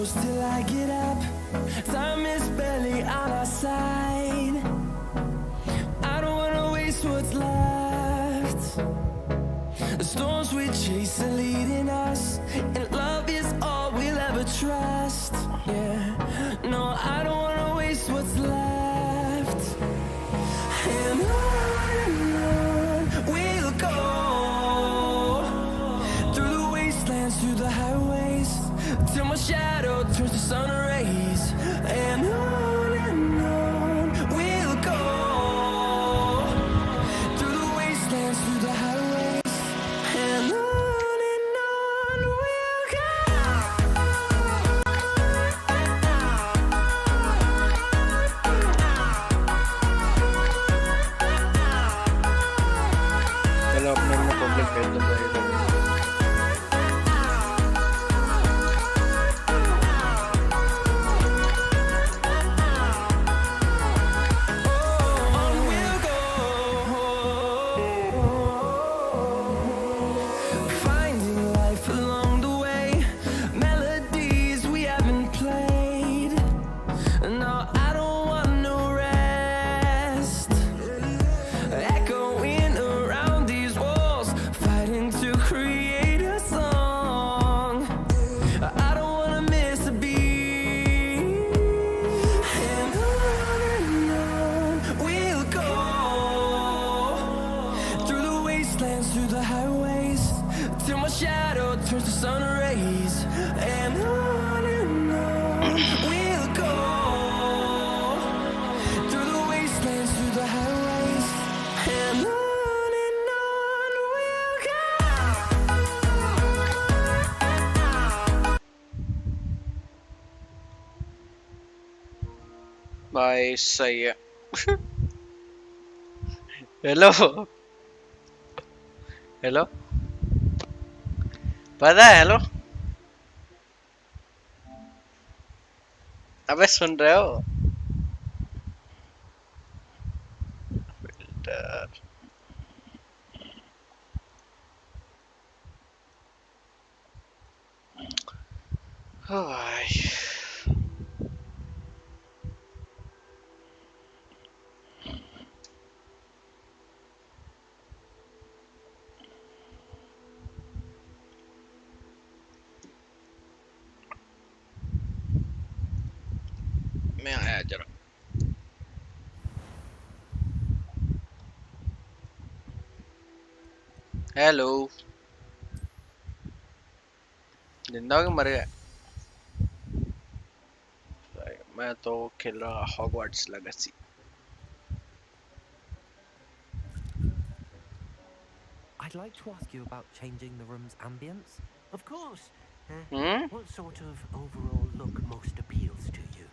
close till I get up. Time is barely on our side. I don't wanna waste what's left. The storms we chase are leading us, and love is all we'll ever trust. Yeah, no, I don't wanna waste what's left. And on we'll go, through the wastelands, through the highways, till my shadow turns to sun rays. And on we'll go, through the wastelands, through the highways, and on we'll go. चलो अपने public भेज दो भाई। Finding life along the way, melodies we haven't played. No, I don't want no rest. Echoing around these walls, fighting to create a song. I don't wanna miss a beat. And on we'll go, through the wastelands, through the highways, till my shadow turns to sun rays. And on we'll go, through the wastelands, through the highways, and on we'll go. भाई सही है। Hello hello पता है hello. अबे सुन रहे हो? Filter भाई मैं आया जरा। हेलो जिंदा हो कि मर गया? मैं तो खेल रहा Hogwarts legacy. I'd like to ask you about changing the room's ambience. Of course. What sort of overall look most appeals to you?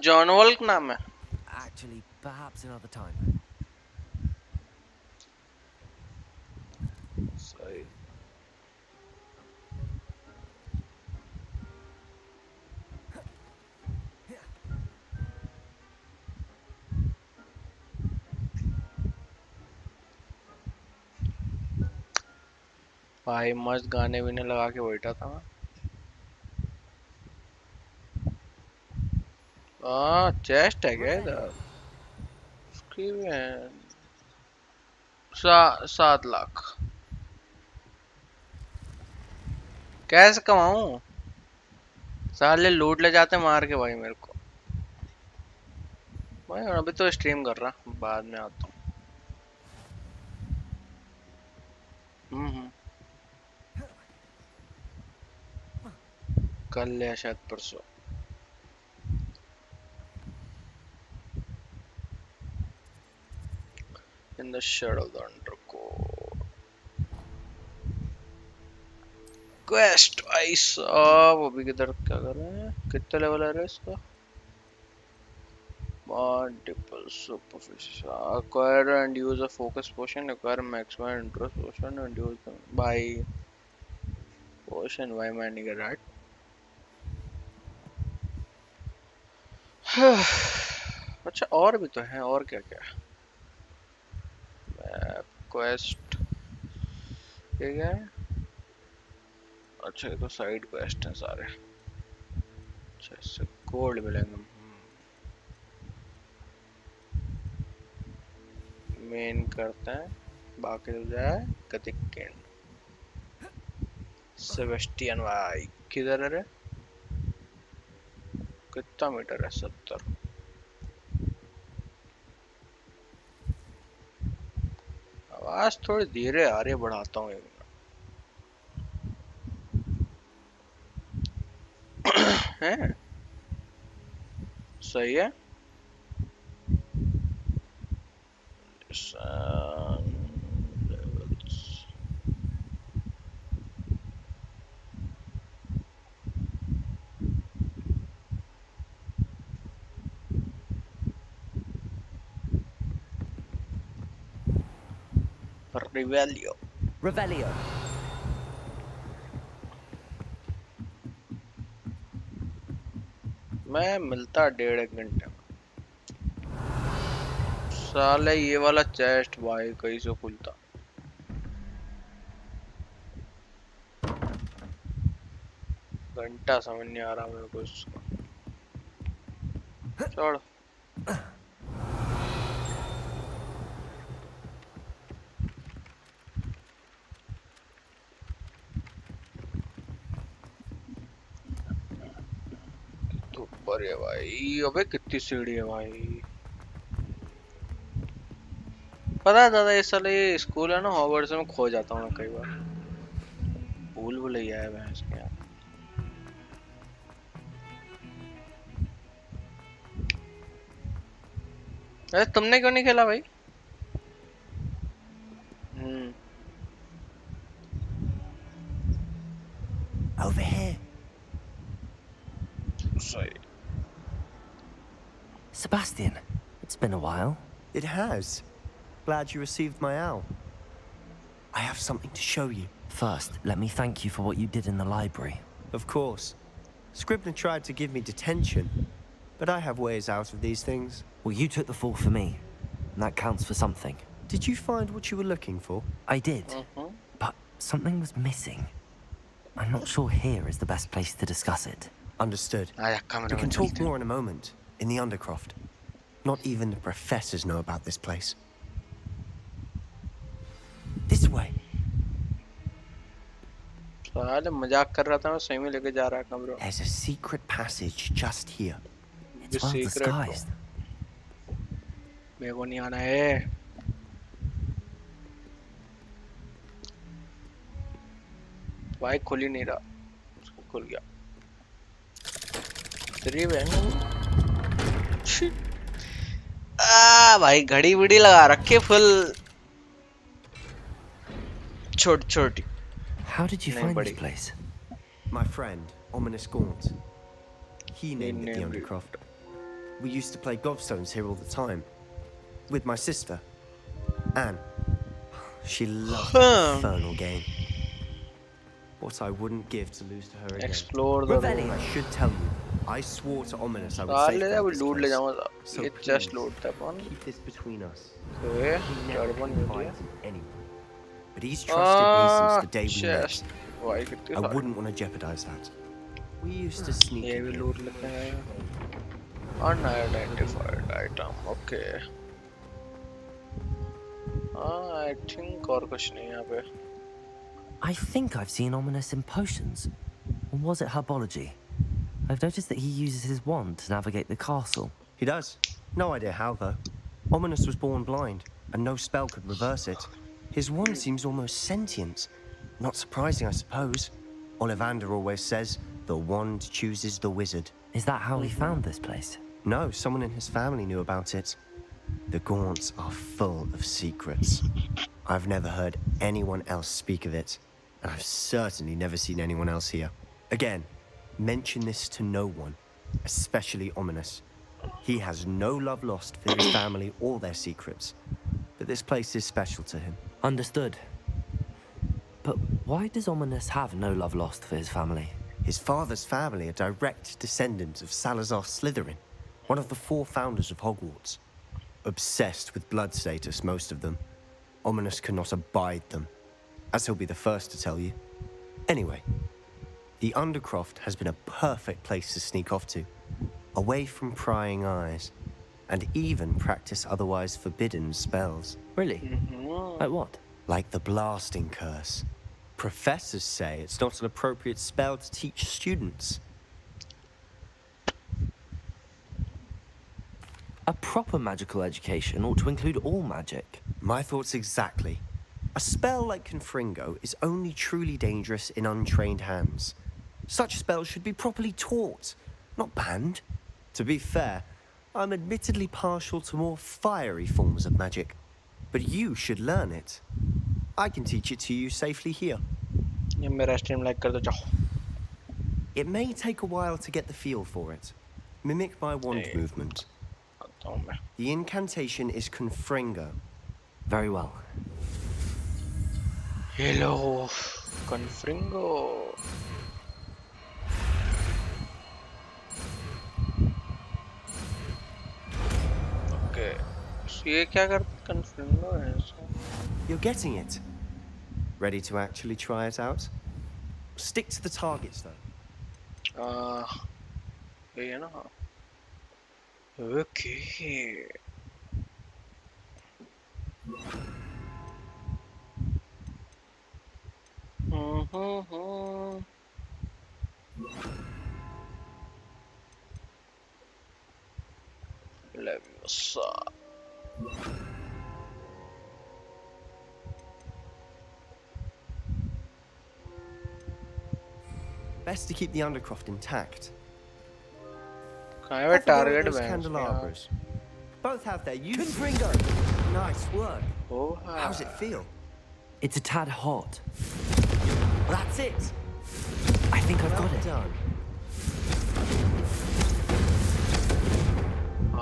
John walk नाम है। Actually, perhaps another time. सही। भाई मस्त गाने भी नहीं लगा के बैठा था मैं। चेस्ट है क्या इधर? उसकी भी है 7 लाख। कैसे कमाऊं? साले लूट ले जाते मार के भाई मेरे को। भाई अभी तो स्ट्रीम कर रहा, बाद में आता हूँ। कल या शायद परसों। In the shadow of the undercourt. Quest भाई साहब अभी किधर क्या कर रहे हैं? कितने लेवल है रे इसका? Multiple superficial. Acquire and use a focus potion. Acquire maximum interest potion and use them by potion. Why man nigga right? अच्छा और भी तो है, और क्या क्या? क्वेस्ट ये क्या है? अच्छा ये तो साइड क्वेस्ट हैं सारे। अच्छा इससे गोल्ड मिलेंगे। मेन करते हैं, बाकी हो जाए कतिकेन। सेबेस्टियन भाई किधर है रे? कितना मीटर है? 70। आवाज थोड़ी धीरे आ रही है, बढ़ाता हूँ एक मिनट। है सही है। रिवेलियो Revelio. मैं मिलता 1.5 घंटे में। साले ये वाला चेस्ट भाई कहीं से खुलता? घंटा समझ नहीं आ रहा मेरे को इसका। चढ़। तो ऊपर है भाई। अबे कितनी सीढ़ी है भाई। पता है दादा, ये साले ये स्कूल है ना हॉगवर्ट्स में, खो जाता हूँ मैं कई बार। भूल भुलैया है भैंस के यहाँ। अरे तुमने क्यों नहीं खेला भाई? Over here. सही। Sebastian, it's been a while. It has. Glad you received my owl. I have something to show you. First, let me thank you for what you did in the library. Of course. Scribner tried to give me detention, but I have ways out of these things. Well, you took the fall for me, and that counts for something. Did you find what you were looking for? I did, but something was missing. I'm not sure here is the best place to discuss it. Understood. We can talk more in a moment, in the Undercroft. Not even the professors know about this place. This way. साले मजाक कर रहा था मैं, सही में लेके जा रहा है कमरा। There's a secret passage just here. It's well disguised. मेरे को नहीं आना है। भाई खुल ही नहीं रहा। उसको खुल गया। तेरी बहन। भाई घड़ी विड़ी लगा रखे फुल छोटी छोटी। How did you find this place? My friend, Ominous Gaunt. He named it the Undercroft. We used to play gobstones here all the time. With my sister, Anne. She loved that infernal game. What I wouldn't give to lose to her again. Explore the Revelio. I should tell you, I swore to Ominous I would safeguard this लूट ले place. जाऊंगा। So ये please, chest लूटता है कौन? keep this between us. ओए He never turban मिल गया। confides in anyone. But he's trusted me since the day we met. Chest भाई कितनी I सारी। wouldn't want to jeopardize that. We used to sneak ये in भी here. लूट लेते हैं। Unidentified item, okay. I think और कुछ नहीं यहाँ पे। I think I've seen Ominous in potions. Or was it herbology? I've noticed that he uses his wand to navigate the castle. He does. No idea how, though. Ominous was born blind, and no spell could reverse it. His wand seems almost sentient. Not surprising, I suppose. Ollivander always says, the wand chooses the wizard. Is that how he found this place? No, someone in his family knew about it. The Gaunts are full of secrets. I've never heard anyone else speak of it, and I've certainly never seen anyone else here. Again, mention this to no one, especially Ominous. He has no love lost for his family or their secrets, but this place is special to him. Understood. But why does Ominous have no love lost for his family? His father's family are direct descendants of Salazar Slytherin, one of the 4 founders of Hogwarts. Obsessed with blood status, most of them. Ominous cannot abide them, as he'll be the first to tell you. Anyway, The Undercroft has been a perfect place to sneak off to, away from prying eyes, and even practice otherwise forbidden spells. Really? Like what? Like the blasting curse. Professors say it's not an appropriate spell to teach students. A proper magical education ought to include all magic. My thoughts exactly. A spell like Confringo is only truly dangerous in untrained hands. Such spells should be properly taught, not banned. To be fair, I'm admittedly partial to more fiery forms of magic, but you should learn it. I can teach it to you safely here. ये मेरा stream like कर दो जाओ. It may take a while to get the feel for it. Mimic my wand Hey. movement. आता हूँ मैं. The incantation is Confringo. Very well. Hello, Confringo. Okay. So ये क्या करता Confringo है इसका? You're getting it. Ready to actually try it out? Stick to the targets, though. ये है ना. Okay. Leviosa. Best to keep the Undercroft intact. कहाँ है वो Have a go at target those bank? candelabras. Both have their use. Confringo! Nice work. Oh, How's it feel? It's a tad hot. That's it. I think I've Well got it. done.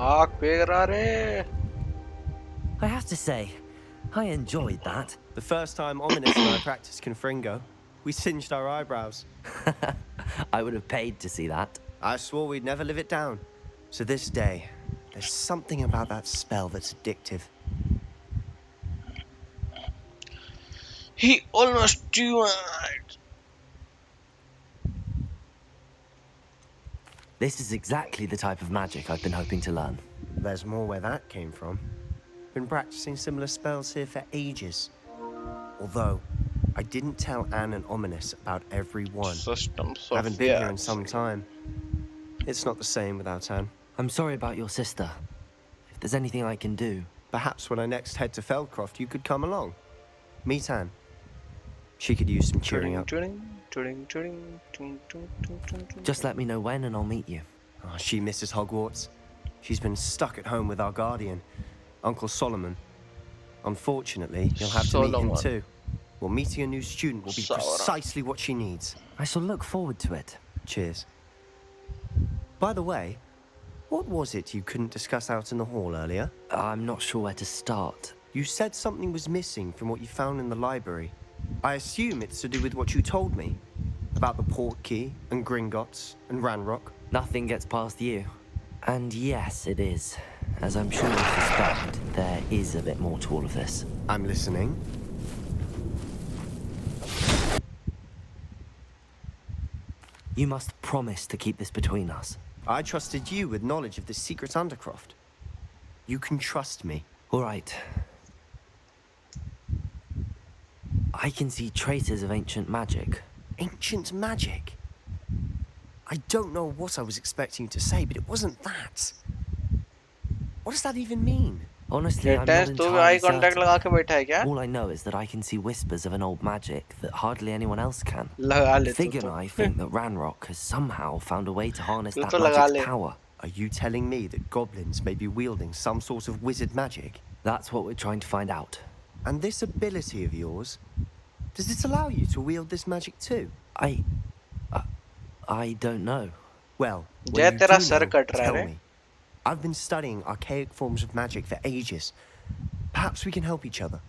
आग peg रहा रे. I have to say, I enjoyed that. The first time Ominous and I practiced Confringo, we singed our eyebrows. I would have paid to see that. I swore we'd never live it down. So this day, there's something about that spell that's addictive. He almost died. This is exactly the type of magic I've been hoping to learn. There's more where that came from. Been practicing similar spells here for ages. Although, I didn't tell Anne and Ominous about every one. Systems of Haven't been here in fear. some time. It's not the same without Anne. I'm sorry about your sister. If there's anything I can do, Perhaps when I next head to Feldcroft, you could come along. Meet Anne. She could use some cheering up. just let me know when and I'll meet you. Oh, she misses Hogwarts. She's been stuck at home with our guardian, Uncle Solomon. Unfortunately, you'll have to meet him Solomon. too. Well, meeting a new student will be Sauron. precisely what she needs. I shall look forward to it. Cheers. By the way, what was it you couldn't discuss out in the hall earlier? I'm not sure where to start. You said something was missing from what you found in the library. I assume it's to do with what you told me about the port key and Gringotts and Ranrock. Nothing gets past you. And yes, it is. As I'm sure you suspect, there is a bit more to all of this. I'm listening. You must promise to keep this between us. I trusted you with knowledge of the secret Undercroft. You can trust me. All right. I can see traces of ancient magic. Ancient magic? I don't know what I was expecting you to say, but it wasn't that. What does that even mean? Honestly, I'm not test to entirely I contact certain. लगा के बैठा है क्या? All I know is that I can see whispers of an old magic that hardly anyone else can. लगा ले Fig and तो. I think that Ranrock has somehow found a way to harness तू that तो लगा magic's ले. power. Are you telling me that goblins may be wielding some sort of wizard magic? That's what we're trying to find out. And this ability of yours, does it allow you to wield this magic too? I don't know. Well, जय when you तेरा do sir know, cut रहा tell है. me. I've been studying archaic forms of magic for ages. Perhaps we can help each other.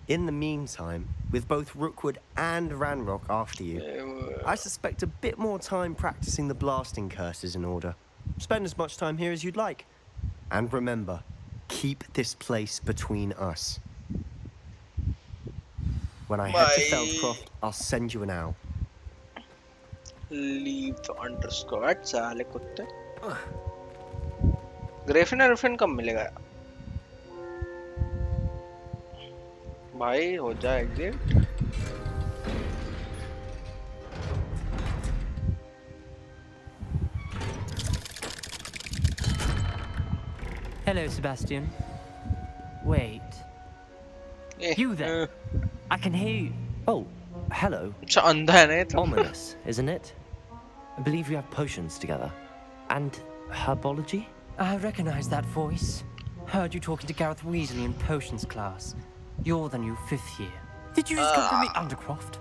In the meantime, with both Rookwood and Ranrock after you, I suspect a bit more time practicing the blasting curses in order. Spend as much time here as you'd like. And remember, keep this place between us. When I head to Bye. Feldcroft, I'll send you an owl. Leave the underskirt साले कुत्ते Graafian कब मिलेगा भाई हो जाए exit Hello, Sebastian. Wait. You there? I can hear you. Oh, hello. अच्छा अंधा है ना ये तो Ominous, isn't it? I believe we have potions together. And herbology? I recognize that voice. Heard you talking to Gareth Weasley in potions class. You're the new 5th year. Did you just come from the Undercroft?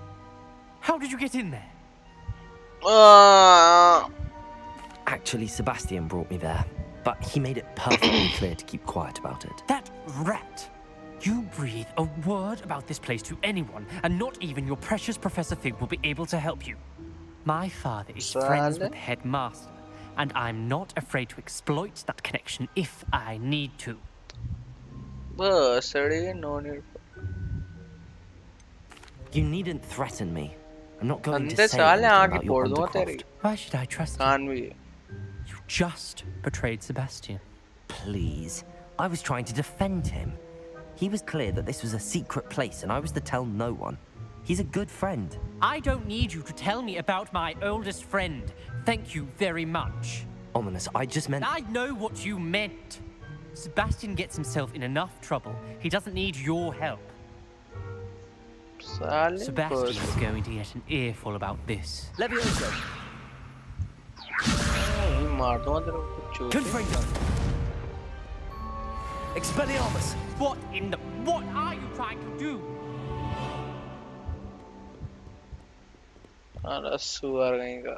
How did you get in there? Actually, Sebastian brought me there, but he made it perfectly clear to keep quiet about it. That rat! You breathe a word about this place to anyone, and not even your precious Professor Fig will be able to help you. My father is friends with Headmaster, and I'm not afraid to exploit that connection if I need to. no need You needn't threaten me. I'm not going to अंधे say साले anything आगे about your फोड़ दूंगा तेरी Undercroft. Why should I trust you? कान भी You just betrayed Sebastian. Please. I was trying to defend him. He was clear that this was a secret place and I was to tell no one. He's a good friend. I don't need you to tell me about my oldest friend. Thank you very much. Ominous, I just meant... I know what you meant. Sebastian gets himself in enough trouble. He doesn't need your help. साले Sebastian is going to get an earful about this. Levioso! मार दूंगा तेरे को चूत Confringo! Expelliarmus! What in the... What are you trying to do? अरे सुअर कहीं का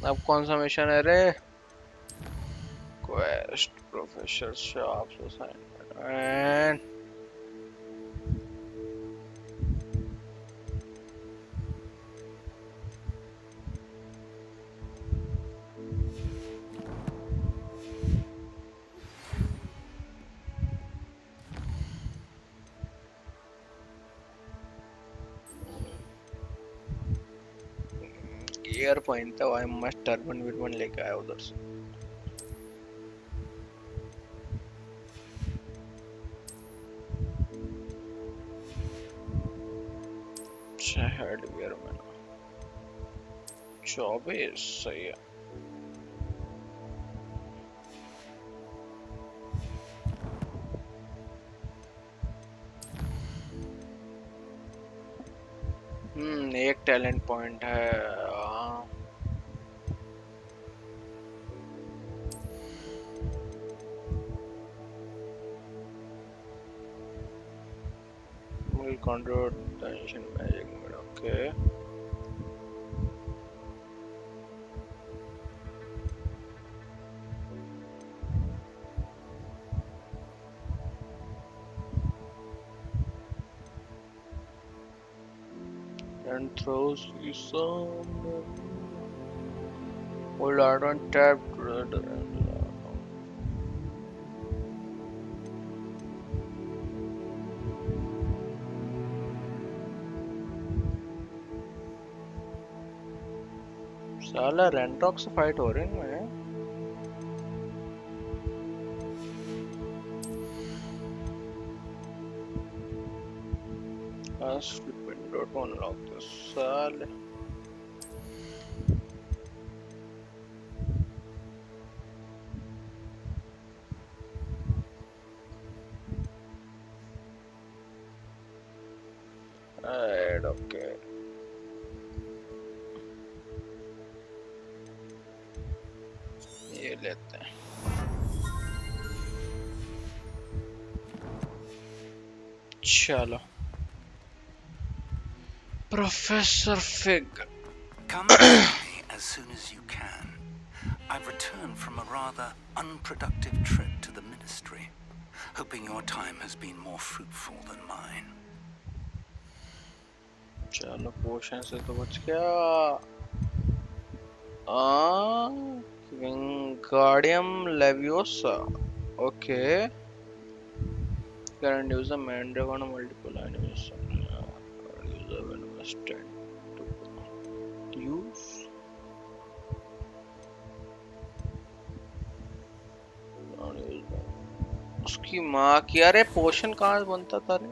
अब कौन सा मिशन है रे quest professor shops assignment gear point था भाई मस्त टर्बन विर्बन लेके आया उधर से हेड गियर में 24 सही है एक टैलेंट पॉइंट है will control tension magic mode okay and throws you some hold on tab साला रेंटॉक से फाइट हो रहे हैं Ask Gryffindor to unlock this साले okay ये लेते हैं चलो Professor Fig Come to me as soon as you can. I've returned from a rather unproductive trip to the Ministry, hoping your time has been more fruitful than mine. चलो पोशन से तो बच गया Wingardium Leviosa okay current user Mandragon multiple enemies use a understand to use. उसकी माँ की अरे पोशन कहाँ बनता था रे?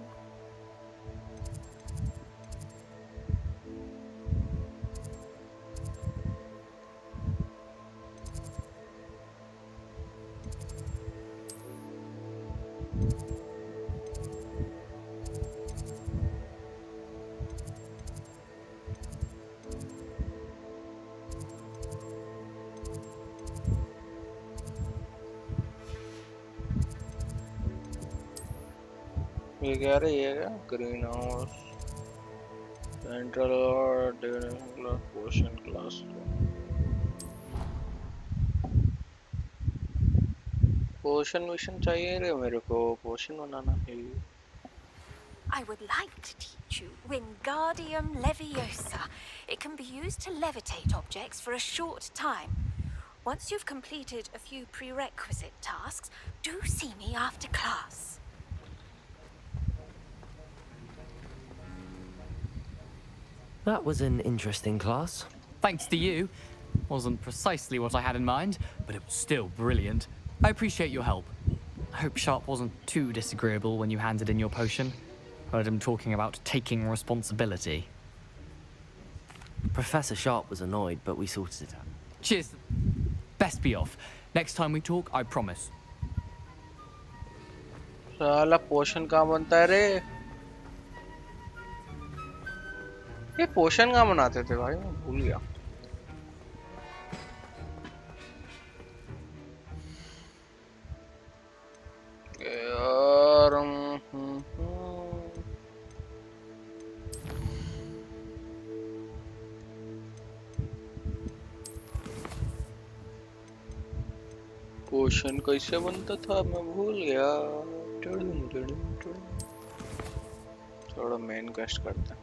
ये क्या रे? ये क्या ग्रीन हाउस सेंट्रल और क्लास पोशन क्लास पोशन मिशन चाहिए रे मेरे को पोशन बनाना है I would like to teach you Wingardium Leviosa. It can be used to levitate objects for a short time. Once you've completed a few prerequisite tasks, do see me after class. That was an interesting class. Thanks to you. Wasn't precisely what I had in mind, but it was still brilliant. I appreciate your help. I hope Sharp wasn't too disagreeable when you handed in your potion. Heard him talking about taking responsibility. Professor Sharp was annoyed, but we sorted it out. Cheers. Best be off. Next time we talk, I promise. साला पोशन कहाँ बनता है रे? ये पोशन कहाँ बनाते थे भाई? मैं भूल गया. यार पोशन कैसे बनता था मैं भूल गया. थोड़ा मेन क्वेस्ट करते हैं.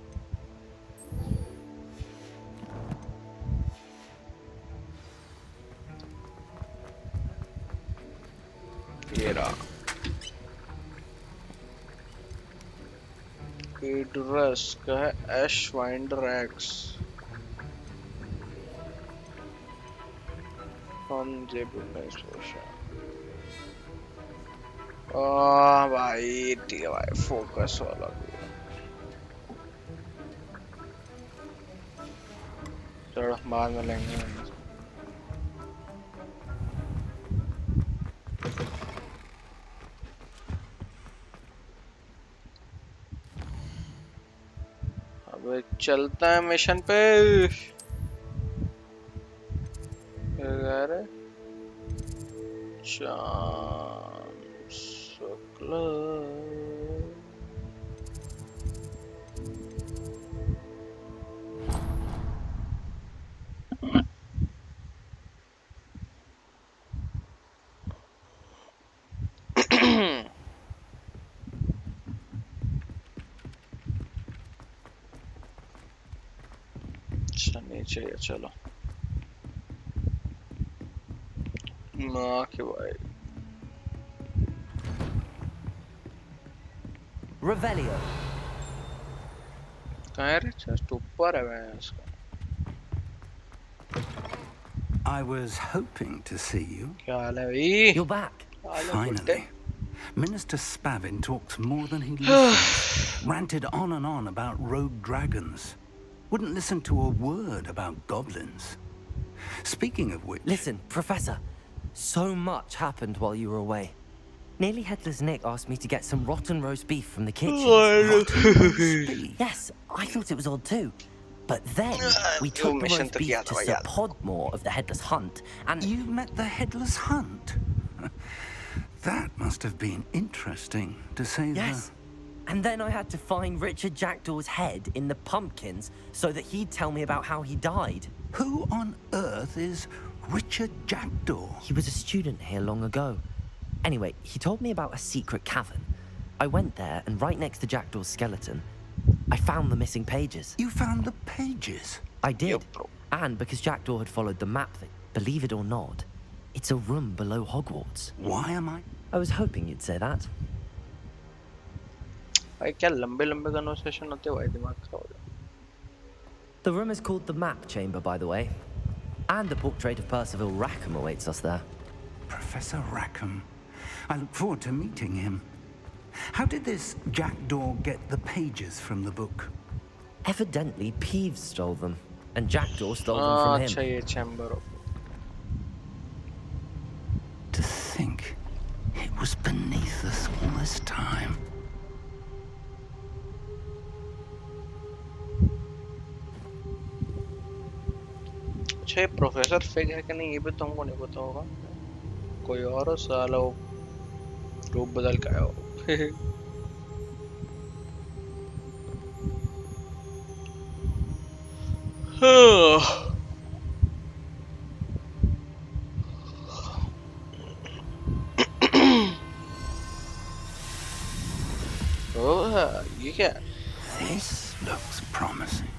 ये रहा ड्रेस का है एश वाइंडर एक्स भाई ठीक है भाई फोकस वाला चलो बाद में लेंगे. अब चलता है मिशन पे. यार चांस नीचे चलो माँ के भाई. Revelio. कहाँ है रे? जस्ट ऊपर है मैं इसका. I was hoping to see you. क्या हाल है भाई? You're back. Finally. Minister Spavin talks more than he listens. Ranted on and on about rogue dragons. Wouldn't listen to a word about goblins. Speaking of which... Listen, Professor. So much happened while you were away. Nearly Headless Nick asked me to get some rotten roast beef from the kitchen. Yes, I thought it was odd too. But then we took the roast beef to Sir Podmore of the Headless Hunt, and... You met the Headless Hunt? That must have been interesting, to say the... Yes. And then I had to find Richard Jackdaw's head in the pumpkins so that he'd tell me about how he died. Who on earth is Richard Jackdaw? He was a student here long ago. Anyway, he told me about a secret cavern. I went there, and right next to Jackdaw's skeleton, I found the missing pages. You found the pages? I did. And because Jackdaw had followed the map, believe it or not, it's a room below Hogwarts. Why am I... I was hoping you'd say that. भाई क्या लंबे लंबे conversation होते हैं भाई दिमाग खराब हो जाता The room is called the Map Chamber, by the way. And a portrait of Percival Rackham awaits us there. Professor Rackham. I look forward to meeting him. How did this jackdaw get the pages from the book? Evidently, Peeves stole them, and Jackdaw stole them from him. अच्छा ये chamber of To think it was beneath us all this time. अच्छा ये professor fig है कि नहीं ये भी तुमको नहीं पता होगा कोई और हो साला वो रूप बदल के आया हो ओह ये क्या है? This looks promising.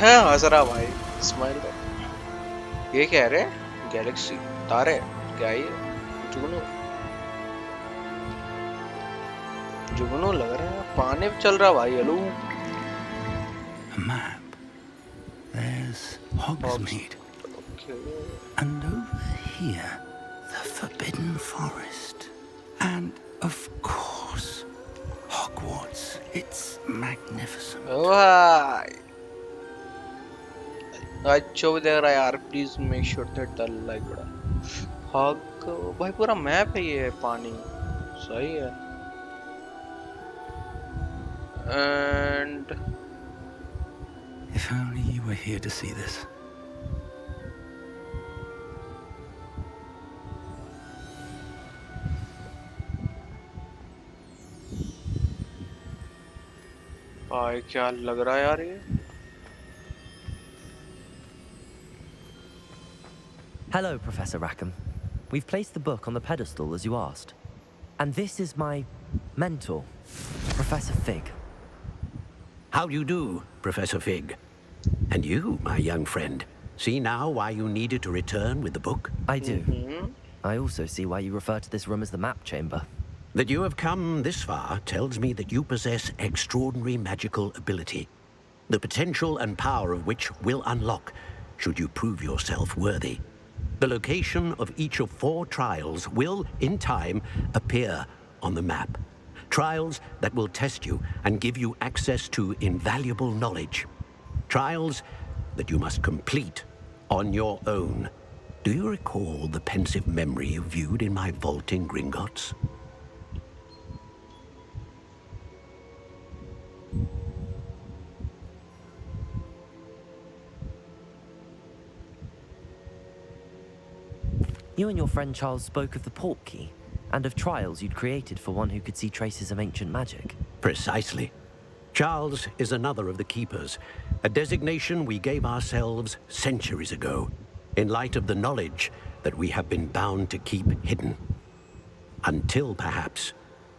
हाँ हंस रहा भाई स्माइल कर ये क्या है रे गैलेक्सी तारे क्या है ये जुगनू जुगनू लग रहा है पानी में चल रहा भाई hello A map. There's Hogsmeade. And over here, the Forbidden Forest. And, of course, Hogwarts. It's magnificent. भाई अच्छा भी देख रहा है यार please make sure that the like बड़ा हॉग भाई पूरा मैप है ये पानी सही है and If only you were here to see this. भाई क्या लग रहा है यार ये Hello, Professor Rackham. We've placed the book on the pedestal as you asked. And this is my mentor, Professor Fig. How do you do, Professor Fig? And you, my young friend, see now why you needed to return with the book? I do. I also see why you refer to this room as the Map Chamber. That you have come this far tells me that you possess extraordinary magical ability, the potential and power of which will unlock should you prove yourself worthy. The location of each of 4 trials will, in time, appear on the map. Trials that will test you and give you access to invaluable knowledge. Trials that you must complete on your own. Do you recall the pensive memory you viewed in my vault in Gringotts? You and your friend Charles spoke of the Portkey, and of trials you'd created for one who could see traces of ancient magic. Precisely. Charles is another of the Keepers, a designation we gave ourselves centuries ago, in light of the knowledge that we have been bound to keep hidden. Until, perhaps,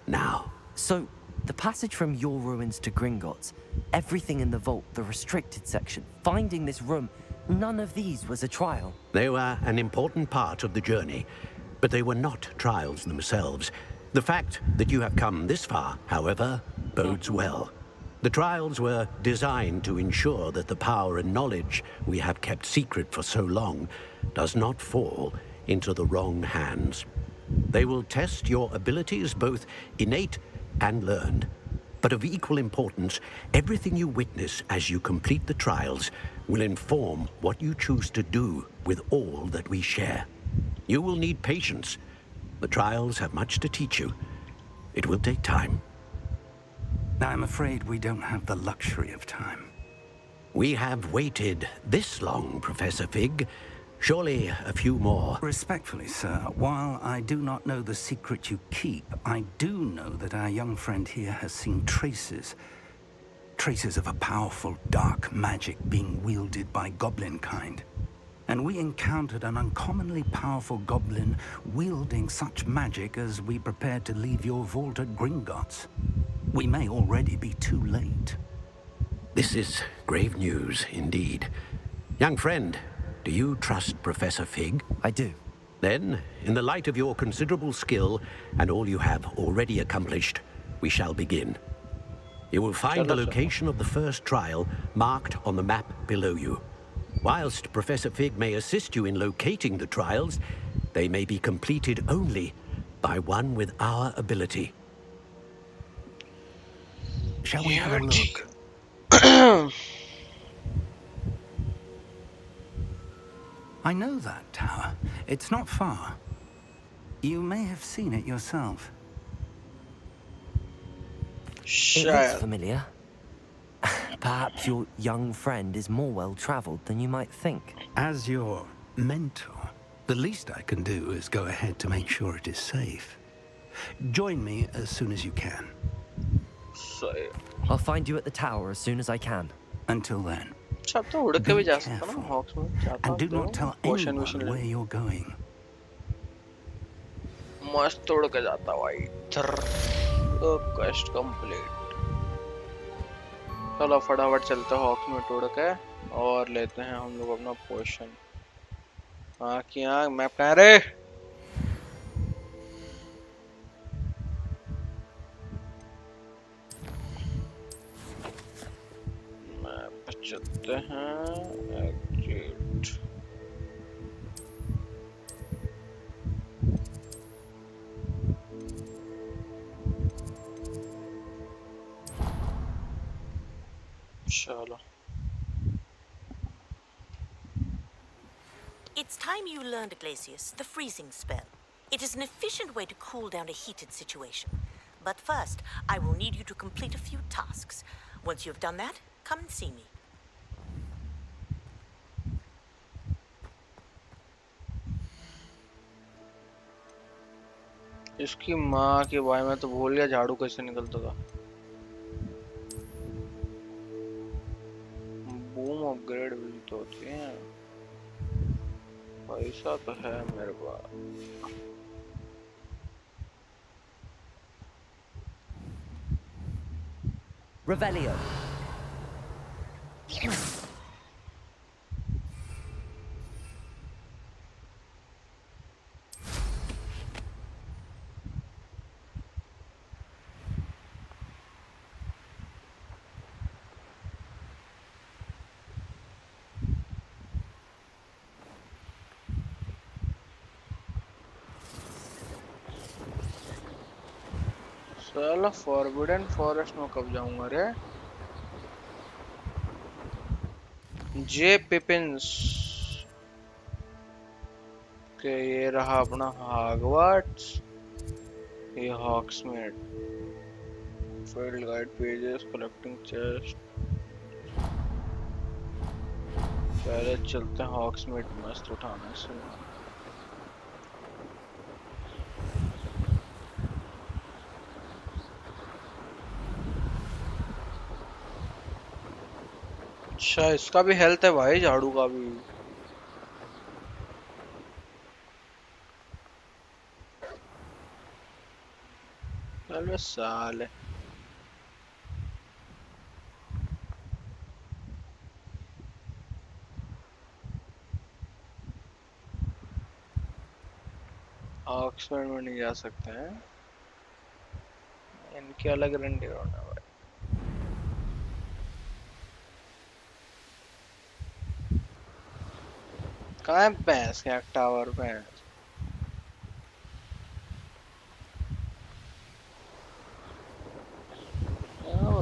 now. So, the passage from your ruins to Gringotts, everything in the vault, the restricted section, finding this room, none of these was a trial. They were an important part of the journey, but they were not trials themselves. The fact that you have come this far, however, bodes well. The trials were designed to ensure that the power and knowledge we have kept secret for so long does not fall into the wrong hands. They will test your abilities, both innate and learned. But of equal importance, everything you witness as you complete the trials will inform what you choose to do with all that we share. You will need patience. The trials have much to teach you. It will take time. I'm afraid we don't have the luxury of time. We have waited this long, Professor Fig. Surely a few more. Respectfully, sir, while I do not know the secret you keep, I do know that our young friend here has seen traces of a powerful dark magic being wielded by goblin kind. And we encountered an uncommonly powerful goblin wielding such magic as we prepared to leave your vault at Gringotts. We may already be too late. This is grave news indeed. Young friend, do you trust Professor Fig? I do. Then, in the light of your considerable skill and all you have already accomplished, we shall begin. You will find the location of the first trial marked on the map below you. Whilst Professor Fig may assist you in locating the trials, they may be completed only by one with our ability. Shall we have a look? I know that tower. It's not far. You may have seen it yourself. It looks familiar. Perhaps your young friend is more well-traveled than you might think. As your mentor, the least I can do is go ahead to make sure it is safe. Join me as soon as you can. I'll find you at the tower as soon as I can. Until then, be careful, and do not tell anyone where you're going. मस्त उड़ के जाता भाई. Quest complete. चलो फटाफट चलते हैं हॉक्समीड उड़ के और लेते हैं हम लोग अपना पोशन. आँख की आँख मैप कहाँ रे? मैप चलते हैं. एग्जिट. चलो. It's time you learned, Glacius, the freezing spell. It is an efficient way to cool down a heated situation. But first, I will need you to complete a few tasks. Once you have done that, come and see me. इसकी माँ के भाई मैं तो भूल गया झाड़ू कैसे निकलता था. बूम अपग्रेड भी तो होती है. पैसा तो है मेरे पास. Revelio. साला फॉरबिडन फॉरेस्ट में कब जाऊंगा रे? जे पिपिंस के ये रहा अपना हॉगवर्ट्स. ये Hogsmeade. Field guide pages. Collecting chest. पहले चलते हैं हॉग्समीड मस्त उठाने से. अच्छा इसका भी हेल्थ है भाई. झाड़ू का भी. चलो साले. ऑक्सफोर्ड में नहीं जा सकते हैं. इनके अलग रंडे होना भाई. कहाँ है भैंस के टावर भैंस?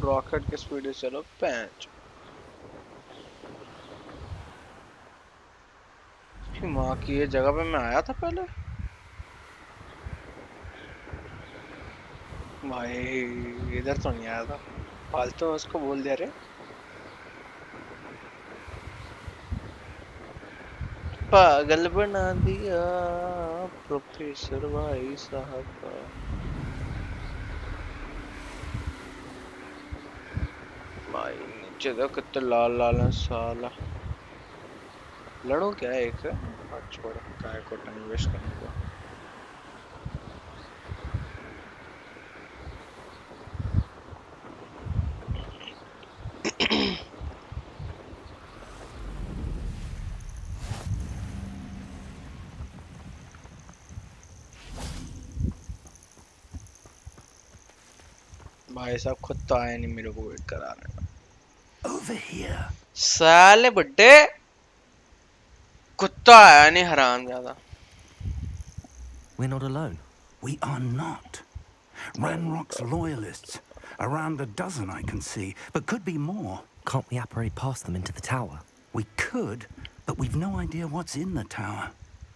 रॉकेट की स्पीड से चलो भैंस. माँ की ये जगह पे मैं आया था पहले भाई. इधर तो नहीं आया था. फालतू में उसको बोल दिया रे. पागल बना दिया प्रोफेसर भाई साहब का. भाई नीचे तो कितने लाल लाल हैं साला. लड़ो क्या है एक. छोड़ काय को टाइम वेस्ट करने को. भाई साहब खुद तो आए नहीं मेरे को वेट कराने में। Over here. साले बुड्ढे कुत्ता आया नहीं हराम ज्यादा। We're not alone. We are not. Ranrock's loyalists. Around a dozen I can see, but could be more. Can't we apparate past them into the tower? We could, but we've no idea what's in the tower.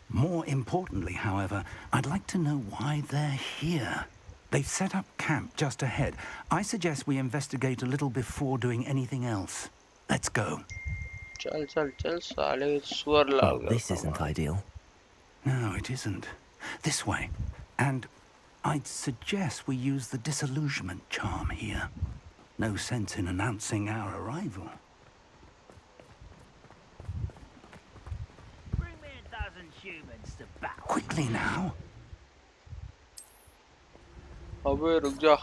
More importantly, however, I'd like to know why they're here. They've set up camp just ahead. I suggest we investigate a little before doing anything else. Let's go. चल चल चल साले सुअर लाल Well, this isn't ideal. No, it isn't. This way. And I'd suggest we use the disillusionment charm here. No sense in announcing our arrival. Bring me 1,000 humans to battle. Quickly now. अबे रुक जा।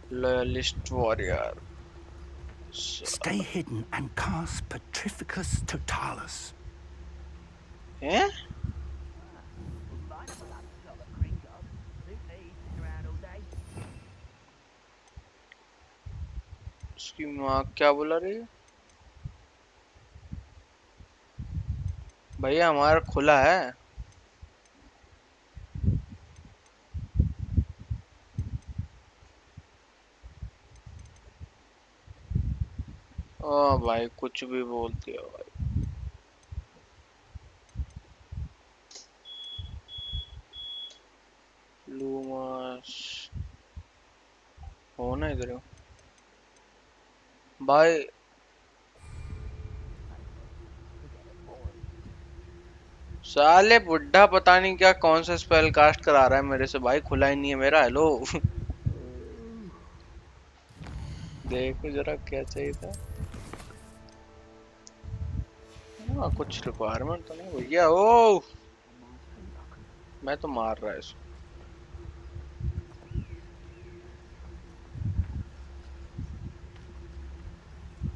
Loyalist warrior. Stay hidden and cast Petrificus Totalis. हैं? उसकी माँ क्या बोला रही है? भैया हमारा खुला है। ओ भाई कुछ भी बोलती है भाई। लूमास हो ना इधर हो भाई। साले बुड्ढा पता नहीं क्या कौन सा स्पेल कास्ट करा रहा है मेरे से भाई। खुला ही नहीं है मेरा। हेलो देखो जरा क्या चाहिए था। हाँ कुछ रिक्वायरमेंट तो नहीं भैया। ओ मैं तो मार रहा है इसको।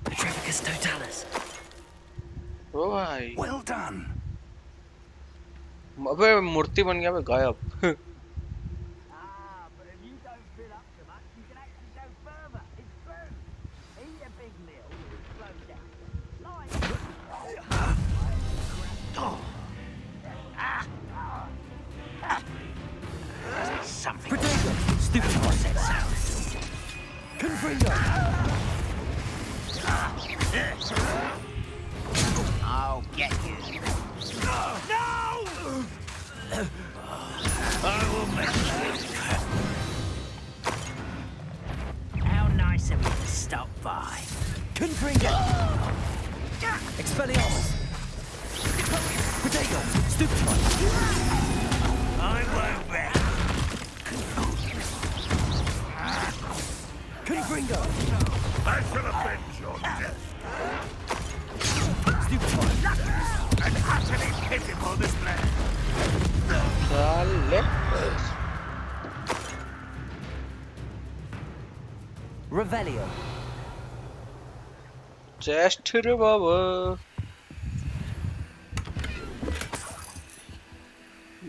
Petrificus Totalis. ओ भाई Well done. अबे मूर्ति बन गया। गायब। Ah, but if you don't fill up so much, you can actually go further. It's true. Eat a big meal, slow down. Something. Stupid nonsense. Confringo. I'll get you. How nice of you to stop by. Confringo. Expelliarmus. Potato. Stupid one. I won't bet. Confringo. I shall avenge your death. Stupid one. An utterly pitiful display. साले Revelio. Chest रे बाबा।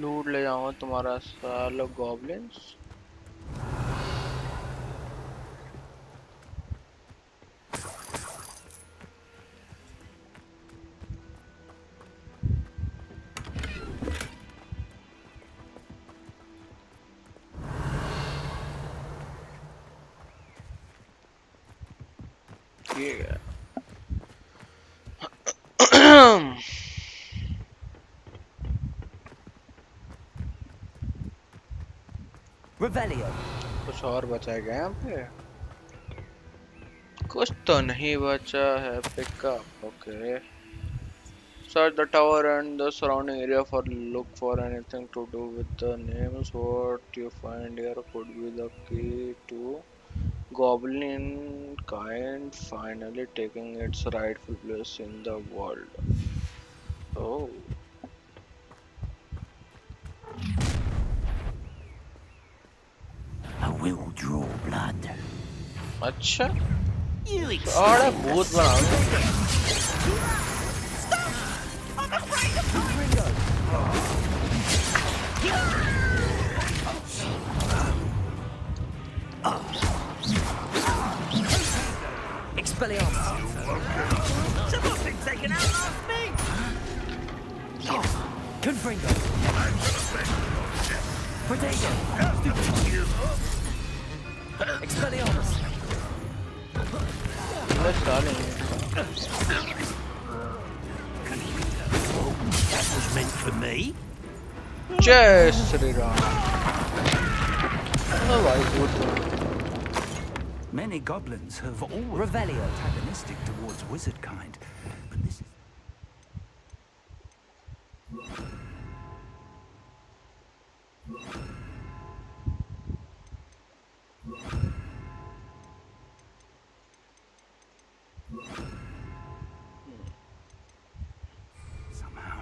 लूट ले जाऊंगा तुम्हारा सालो goblins. Yeah. Revelio. कुछ और बचा है क्या यहाँ पे? कुछ तो नहीं बचा है। Pickup okay. Search the tower and the surrounding area for look for anything to do with the names. What you find here could be the key to goblin kind finally taking its rightful place in the world. Oh. I will draw blood. अच्छा You और भूत बना दो। I'm afraid of Expelliarmus! Someone's been taken out last me! Confringo! Protego! Expelliarmus! Let's darling. That was meant for me. जय Shri Ram. Oh भाई भूत। Many goblins have always Revelio. been antagonistic towards wizard kind, but this is... Somehow.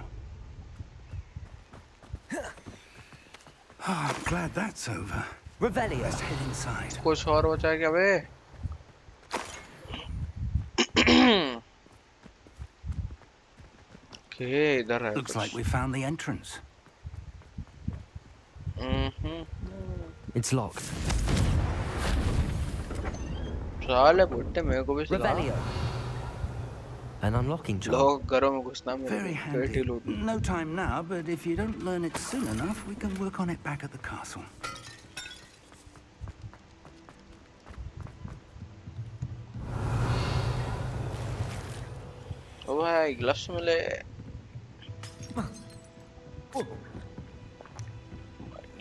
I'm glad that's over. Revelio! Let's head inside. कुछ और बचा है क्या बे? Okay, इधर है Looks कुछ। like we found the entrance. It's locked. साले भुट्टे मेरे को भी सिला। Revelio! An unlocking charm. लोग घरों में घुसना मेरे Very को पेटी handy. लूट। No time now, but if you don't learn it soon enough, we can work on it back at the castle. ओ भाई ग्लव्स मिले।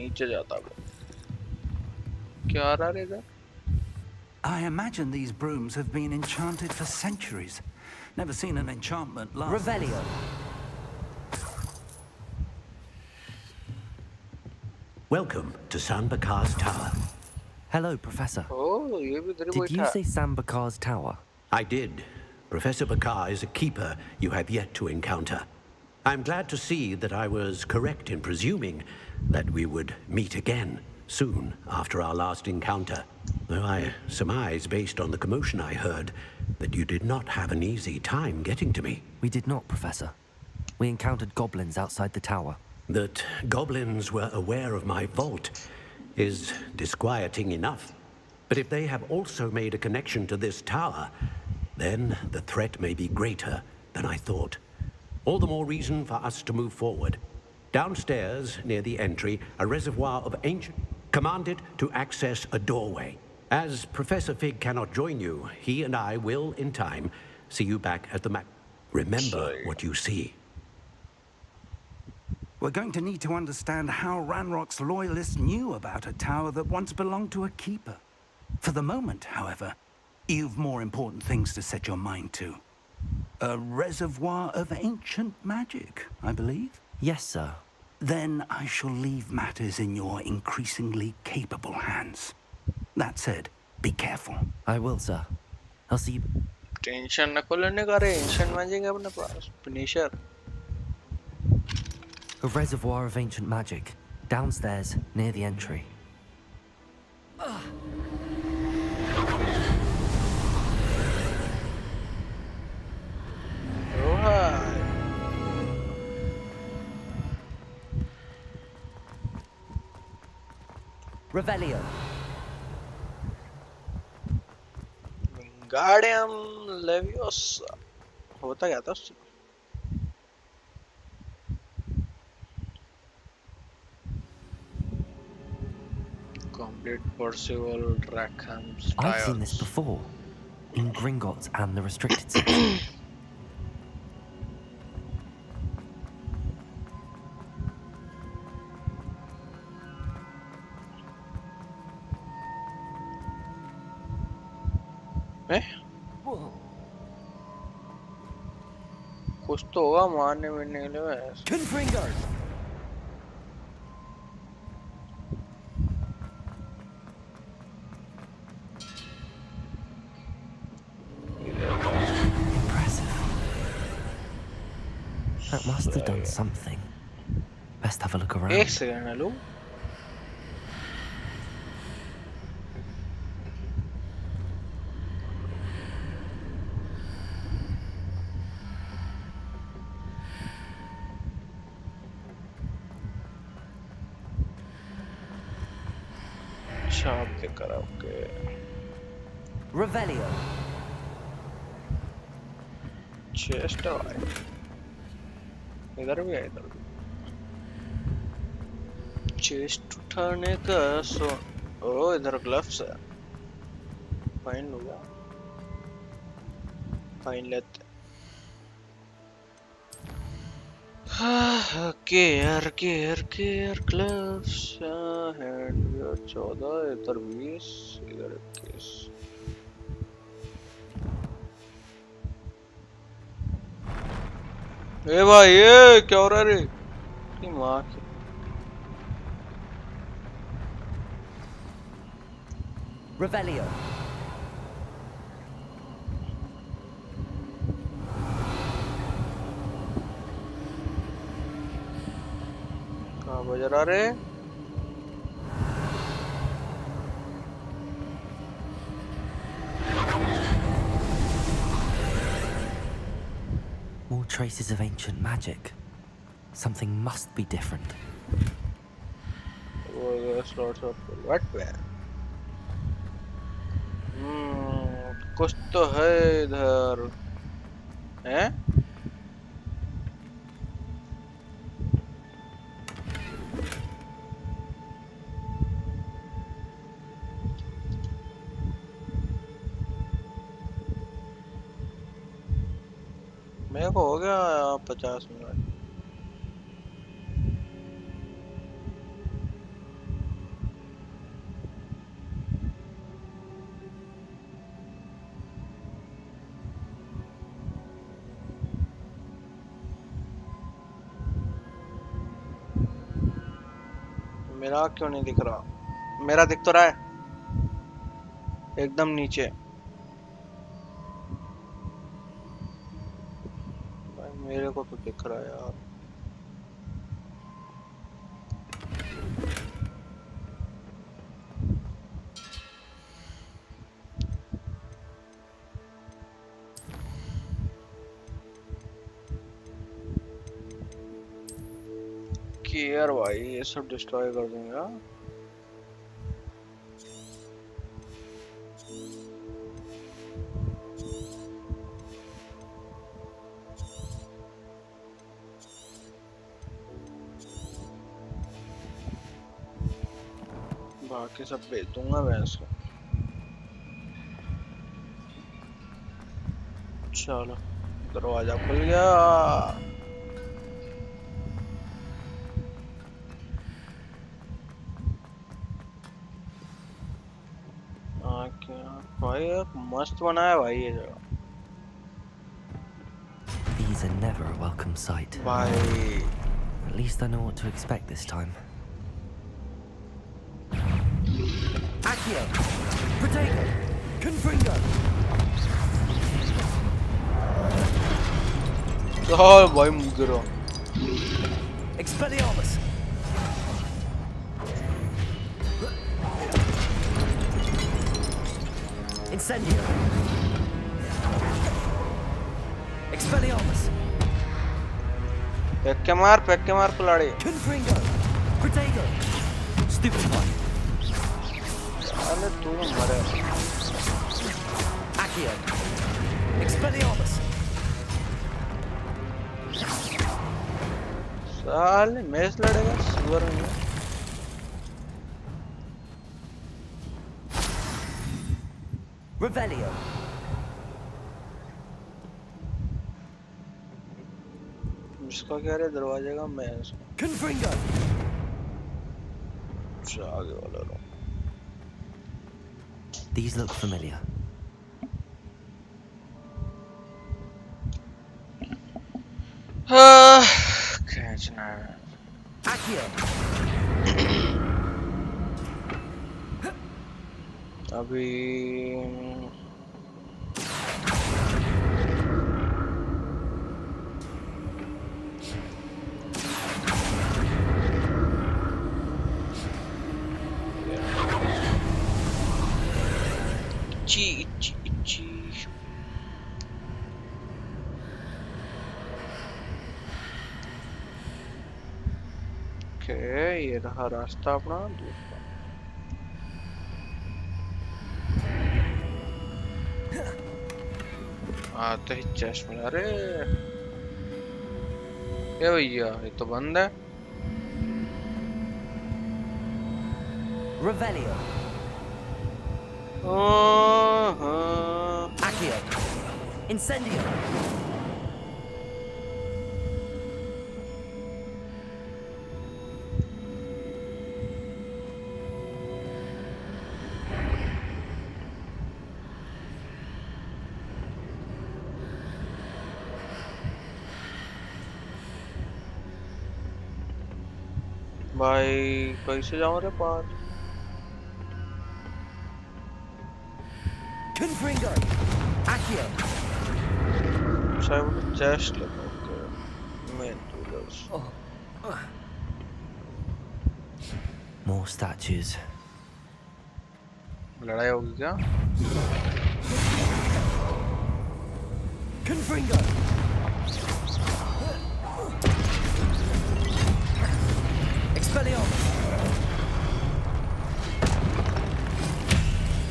नीचे जाता हूँ। क्या आ रहा है इधर? I imagine these brooms have been enchanted for centuries. Never seen an enchantment last. Revelio! Welcome to Sanbakar's Tower. Hello, Professor. ओ ये भी इधर ही Did you बैठा। say Sambakar's Tower? I did. Professor Bakar is a keeper you have yet to encounter. I'm glad to see that I was correct in presuming that we would meet again soon after our last encounter. Though I surmise, based on the commotion I heard, that you did not have an easy time getting to me. We did not, Professor. We encountered goblins outside the tower. That goblins were aware of my vault is disquieting enough. But if they have also made a connection to this tower, then the threat may be greater than I thought. All the more reason for us to move forward. Downstairs, near the entry, a reservoir of ancient... commanded to access a doorway. As Professor Fig cannot join you, he and I will, in time, see you back at the Remember what you see. We're going to need to understand how Ranrock's loyalists knew about a tower that once belonged to a keeper. For the moment, however, you've more important things to set your mind to. A reservoir of ancient magic, I believe? Yes, sir. Then I shall leave matters in your increasingly capable hands. That said, be careful. I will, sir. I'll see you... tension न को लेने का रे ancient magic है अपने पास finisher A reservoir of ancient magic. Downstairs, near the entry. Oh hi Revelio. Gardium Leviosa होता क्या था उससे complete Percival Rackham's I've seen this tiles. before. In Gringotts and the restricted section. कुछ तो होगा मारने मिलने के लिए बस Confringo! Impressive. That must have done something. Best have a look around. एक सेकंड हेलो शार्प लेकर ओके Revelio. चेस्ट है इधर भी है इधर भी चेस्ट उठाने का सो ओ इधर ग्लव्स है फाइन लूंगा फाइन लेते केयर ग्लव्स हैंड 14 इधर 20 इधर 21 ए भाई ये क्या हो रहा है रे की माँ की Revelio. कहाँ बज रहा रे More traces of ancient magic. Something must be different. वो slots of what man कुछ तो है इधर हैं मेरे को हो गया 50 मिनट मेरा क्यों नहीं दिख रहा मेरा दिख तो रहा है एकदम नीचे भाई मेरे को तो दिख रहा है यार केयर भाई ये सब डिस्ट्रॉय कर दूंगा बाकी सब बेच दूंगा मैं इसको चलो दरवाजा खुल गया भाई एक मस्त बनाया भाई ये जगह These are never a welcome sight. भाई At least I know what to expect this time. Accio! Protego! Confringo! oh भाई मुगरो Expelliarmus! Incendio! Expelliarmus! फेंक के मार कुलाड़ी Confringo! Protego! Stupefy! अरे तू मरे Accio! Expelliarmus! साले मैच लड़ेगा सुअर में Revelio! इसका क्या है दरवाजे का मैं Confringo! आगे वाला रूम These look familiar. खींचना है Accio! अभी ची ओके ये रहा रास्ता अपना दूसरा आते ही चेस्ट मिला। अरे ये भैया ये तो बंद है। Revelio. Accio. Incendio. भाई कैसे जाऊं रे पार? Confringo. Accio. शायद वो चेस्ट लगा। Okay main tools. More statues. लड़ाई होगी क्या? Confringo. Expelliarmus.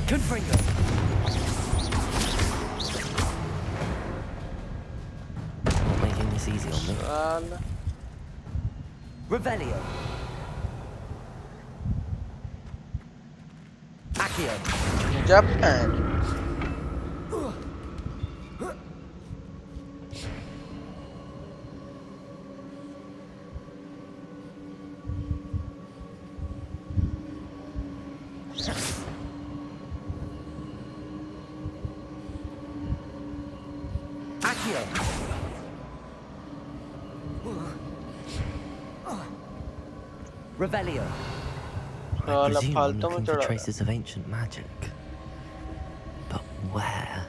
Confringo. Not making this easy on me. Revelio. Accio. Japan. Accio. Revelio. I presume I'm looking for traces of ancient magic. But where?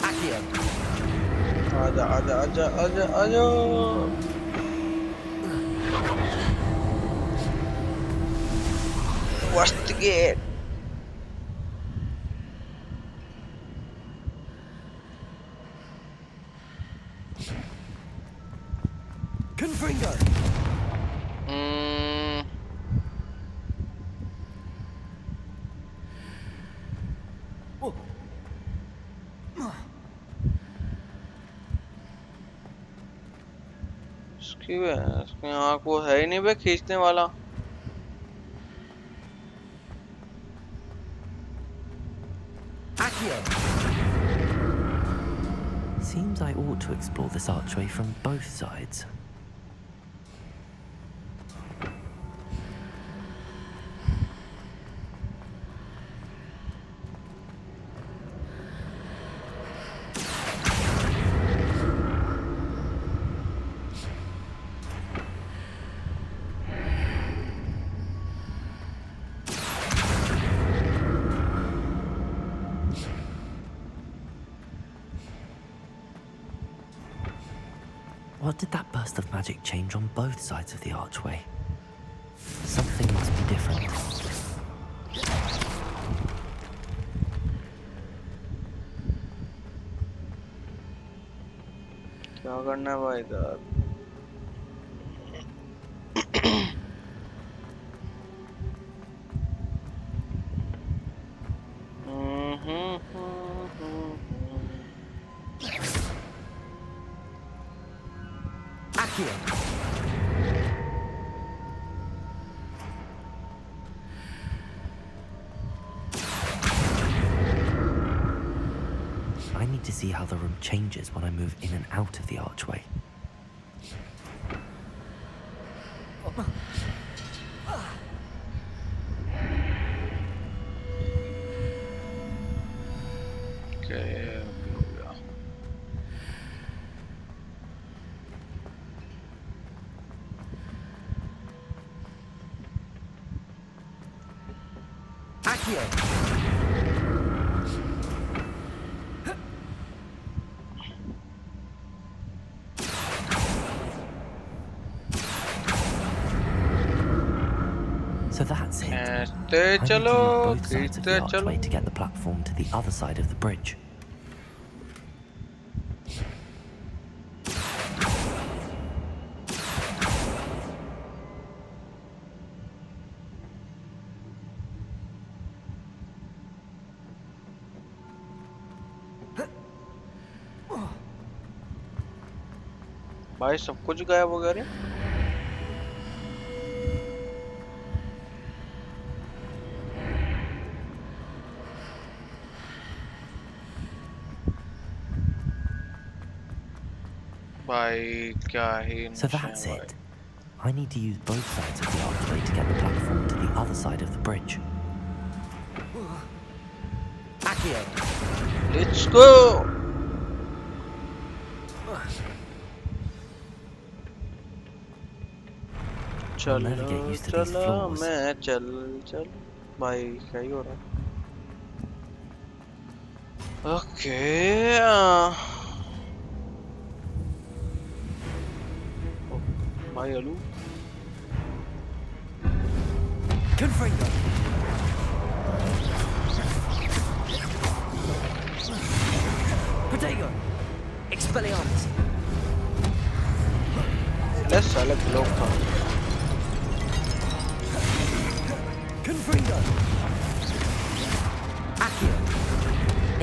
Accio. आजा आजा आजा आजा आजा। What's the gate? Confringo. इसकी आँख वो है ही नहीं बे खींचने वाला। Accio. Seems I ought to explore this archway from both sides. What did that burst of magic change on both sides of the archway? Something must be different. क्या करना है भाई इधर? Accio. I need to see how the room changes when I move in and out of the archway. Okay. Accio. So that's it. I need to use both sides of the archway to get the platform to the other side of the bridge. भाई सब कुछ गायब हो गया रे। भाई क्या ही So नशे that's हैं भाई। it. I need to use both sides of the archway to get the platform to the other side of the bridge. Accio! Let's go. I'll never get चलो used to these चलो floors. मैं चल चल भाई क्या ही हो रहा है। ओके भाई अलू Confringo! Protego! Expelliarmus! लेट्स साले ब्लॉक था। Confringo! Accio!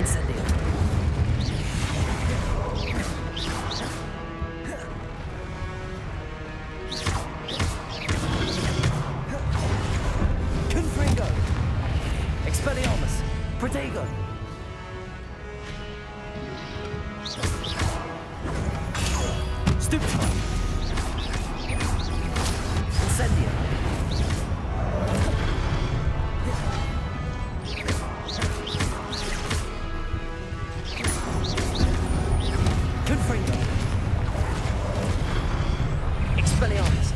Incendio! Confringo! Expelliarmus! Protego! Stupefy! Incendio! Confringo! Expelliarmus!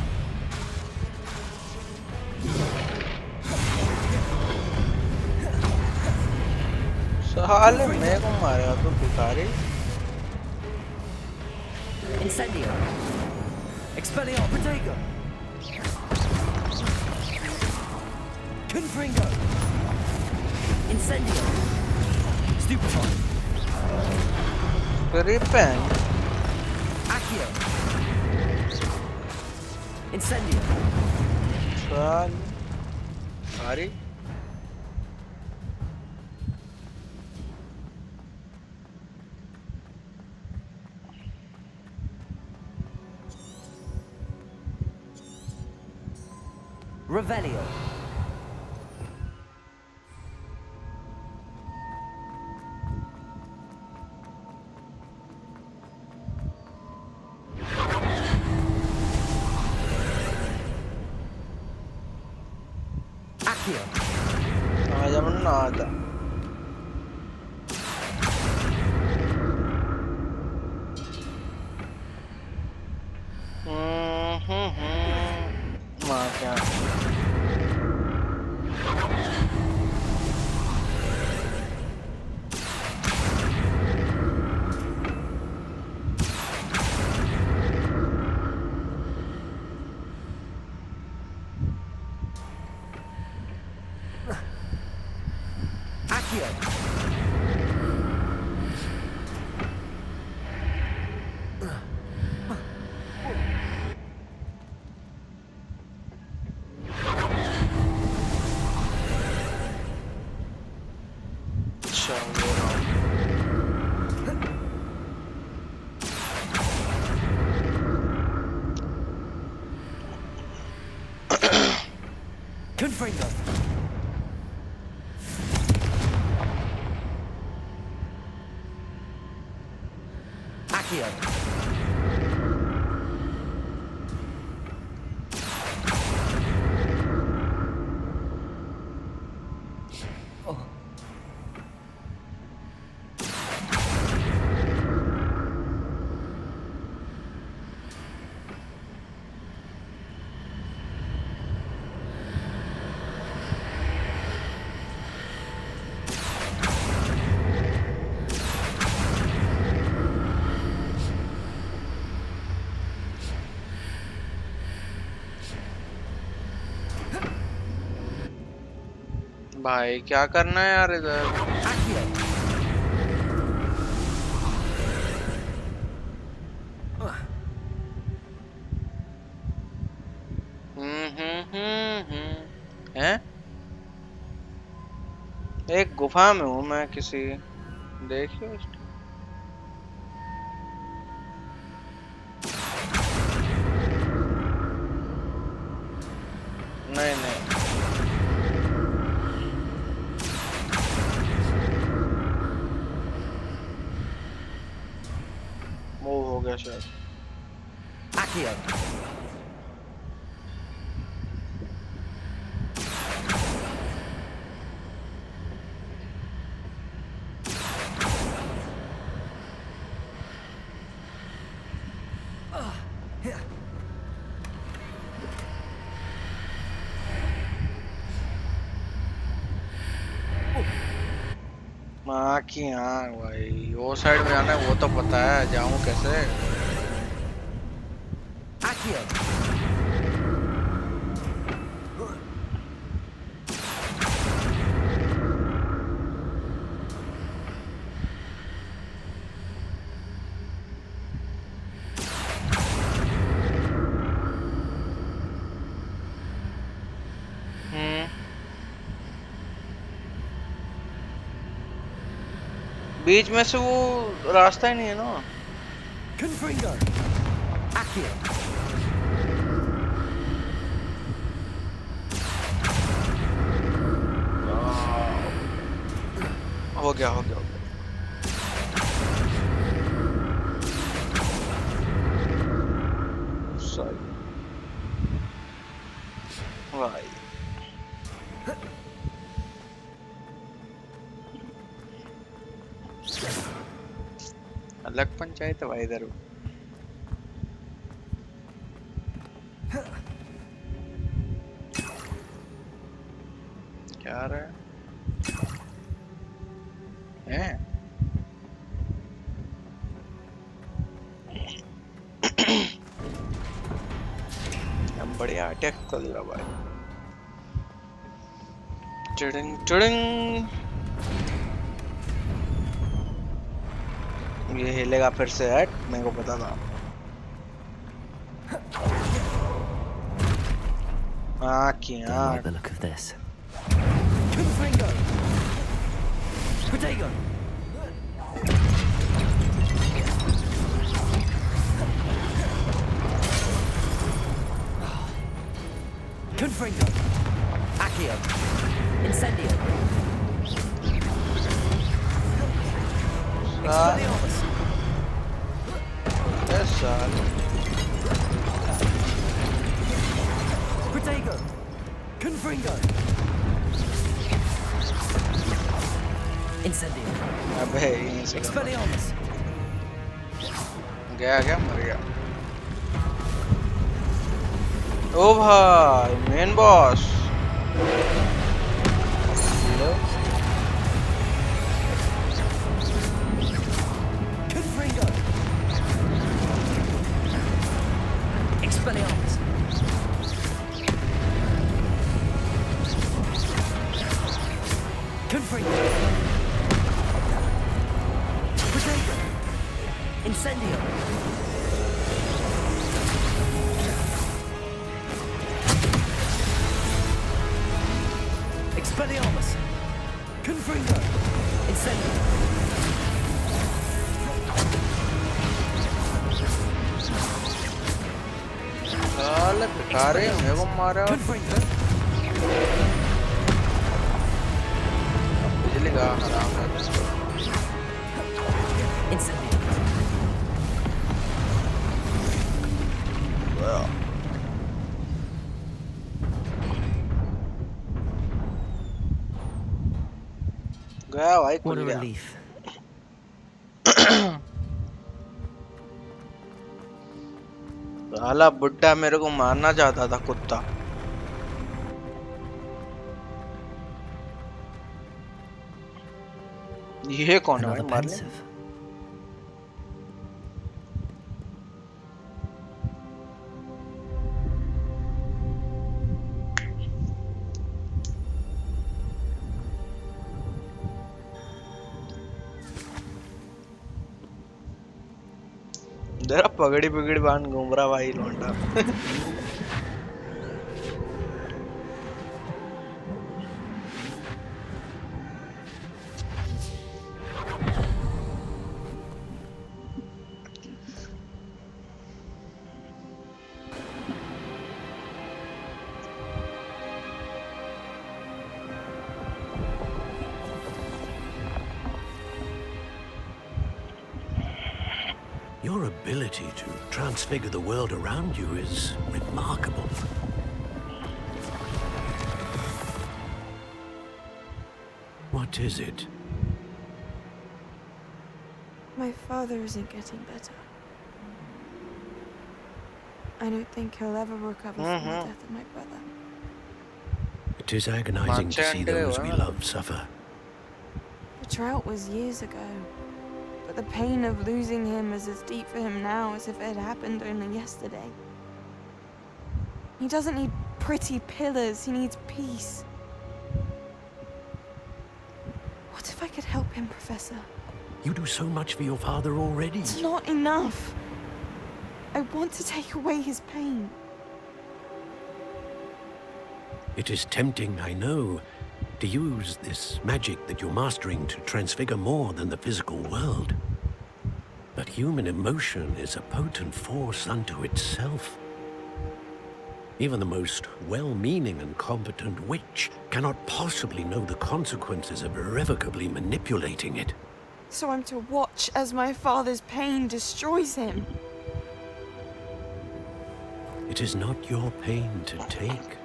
साले मेरे को मारेगा तो भिखारी। Incendio! Expelliarmus! Protego! Confringo! Incendio! Stupefy! Repent. Accio! Incendio! साले भिखारी। Revelio! Accio! आजा मन्ना आजा। मार क्या Accio! अच्छा वो रहा। Confringo! Accio! भाई क्या करना है यार इधर। Accio! हैं? एक गुफा में हूँ मैं किसी। देखियो नहीं नहीं मूव हो गया शायद। Accio. माँ की आँख भाई, वो साइड में जाना है वो तो पता है, जाऊँ कैसे? Accio. बीच में से वो रास्ता ही नहीं है ना। Confringo. Accio. हो गया हो गया हो गया। सही भाई। अलग पंचायत है भाई इधर। क्या रहा है? हम बढ़िया अटैक कर रहा भाई। चिड़िंग चिड़िंग, ये हिलेगा फिर से। हट, मेरे को पता था। Don't like the look of this. Confringo. Protego. Confringo. Accio. Incendio. Expelliarmus. Yes, sir. Protego. Confringo. Incendio. अबे यहीं से Expelliarmus. गया क्या? मर गया। ओ भाई, main boss. Confringo. Expelliarmus. Confringo. Protego. Incendio. Expelliarmus. Confringo. Incendio. साले बेकार है, मेरे को मारा। Confringo. बिजली का हराम है। Incendio. गया भाई, What खुल a गया। relief. साला बुड्ढा मेरे को मारना चाहता था, कुत्ता। ये कौन है भाई? Another मार ले। pensive. जरा पगड़ी पगड़ी बांध घूम रहा भाई लौंडा। Your ability to transfigure the world around you is remarkable. What is it? My father isn't getting better. I don't think he'll ever recover from the death of my brother. It is agonizing to see those we love suffer. The drought was years ago, but the pain of losing him is as deep for him now as if it had happened only yesterday. He doesn't need pretty pillars, he needs peace. What if I could help him, Professor? You do so much for your father already. It's not enough. I want to take away his pain. It is tempting, I know, to use this magic that you're mastering to transfigure more than the physical world. But human emotion is a potent force unto itself. Even the most well-meaning and competent witch cannot possibly know the consequences of irrevocably manipulating it. So I'm to watch as my father's pain destroys him. It is not your pain to take.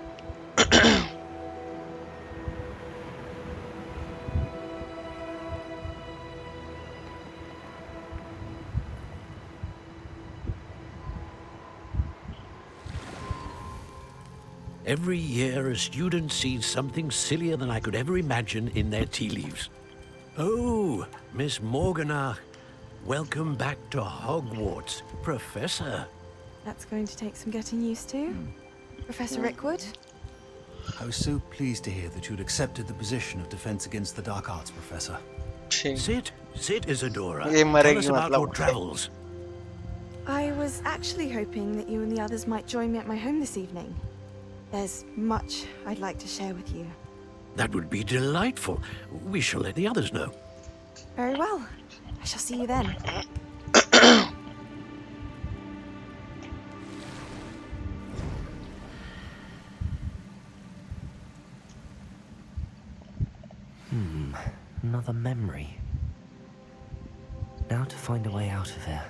Every year, a student sees something sillier than I could ever imagine in their tea leaves. Oh, Miss Morganach, welcome back to Hogwarts, Professor. That's going to take some getting used to. Professor Rickwood? I was so pleased to hear that you'd accepted the position of Defense Against the Dark Arts, Professor. Sit, Isadora. ये Tell मरेगी us about मतलब your travels. I was actually hoping that you and the others might join me at my home this evening. There's much I'd like to share with you. That would be delightful. We shall let the others know. Very well. I shall see you then. Another memory. Now to find a way out of here.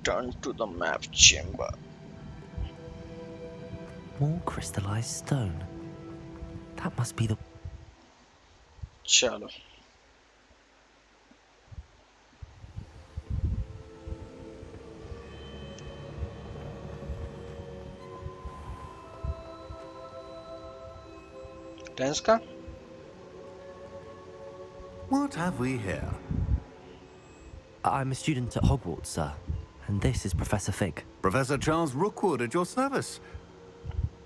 Turn to the map chamber. More crystallized stone. That must be the... चलो tense का What have we here? I'm a student at Hogwarts, sir. And this is Professor Fig. Professor Charles Rookwood at your service.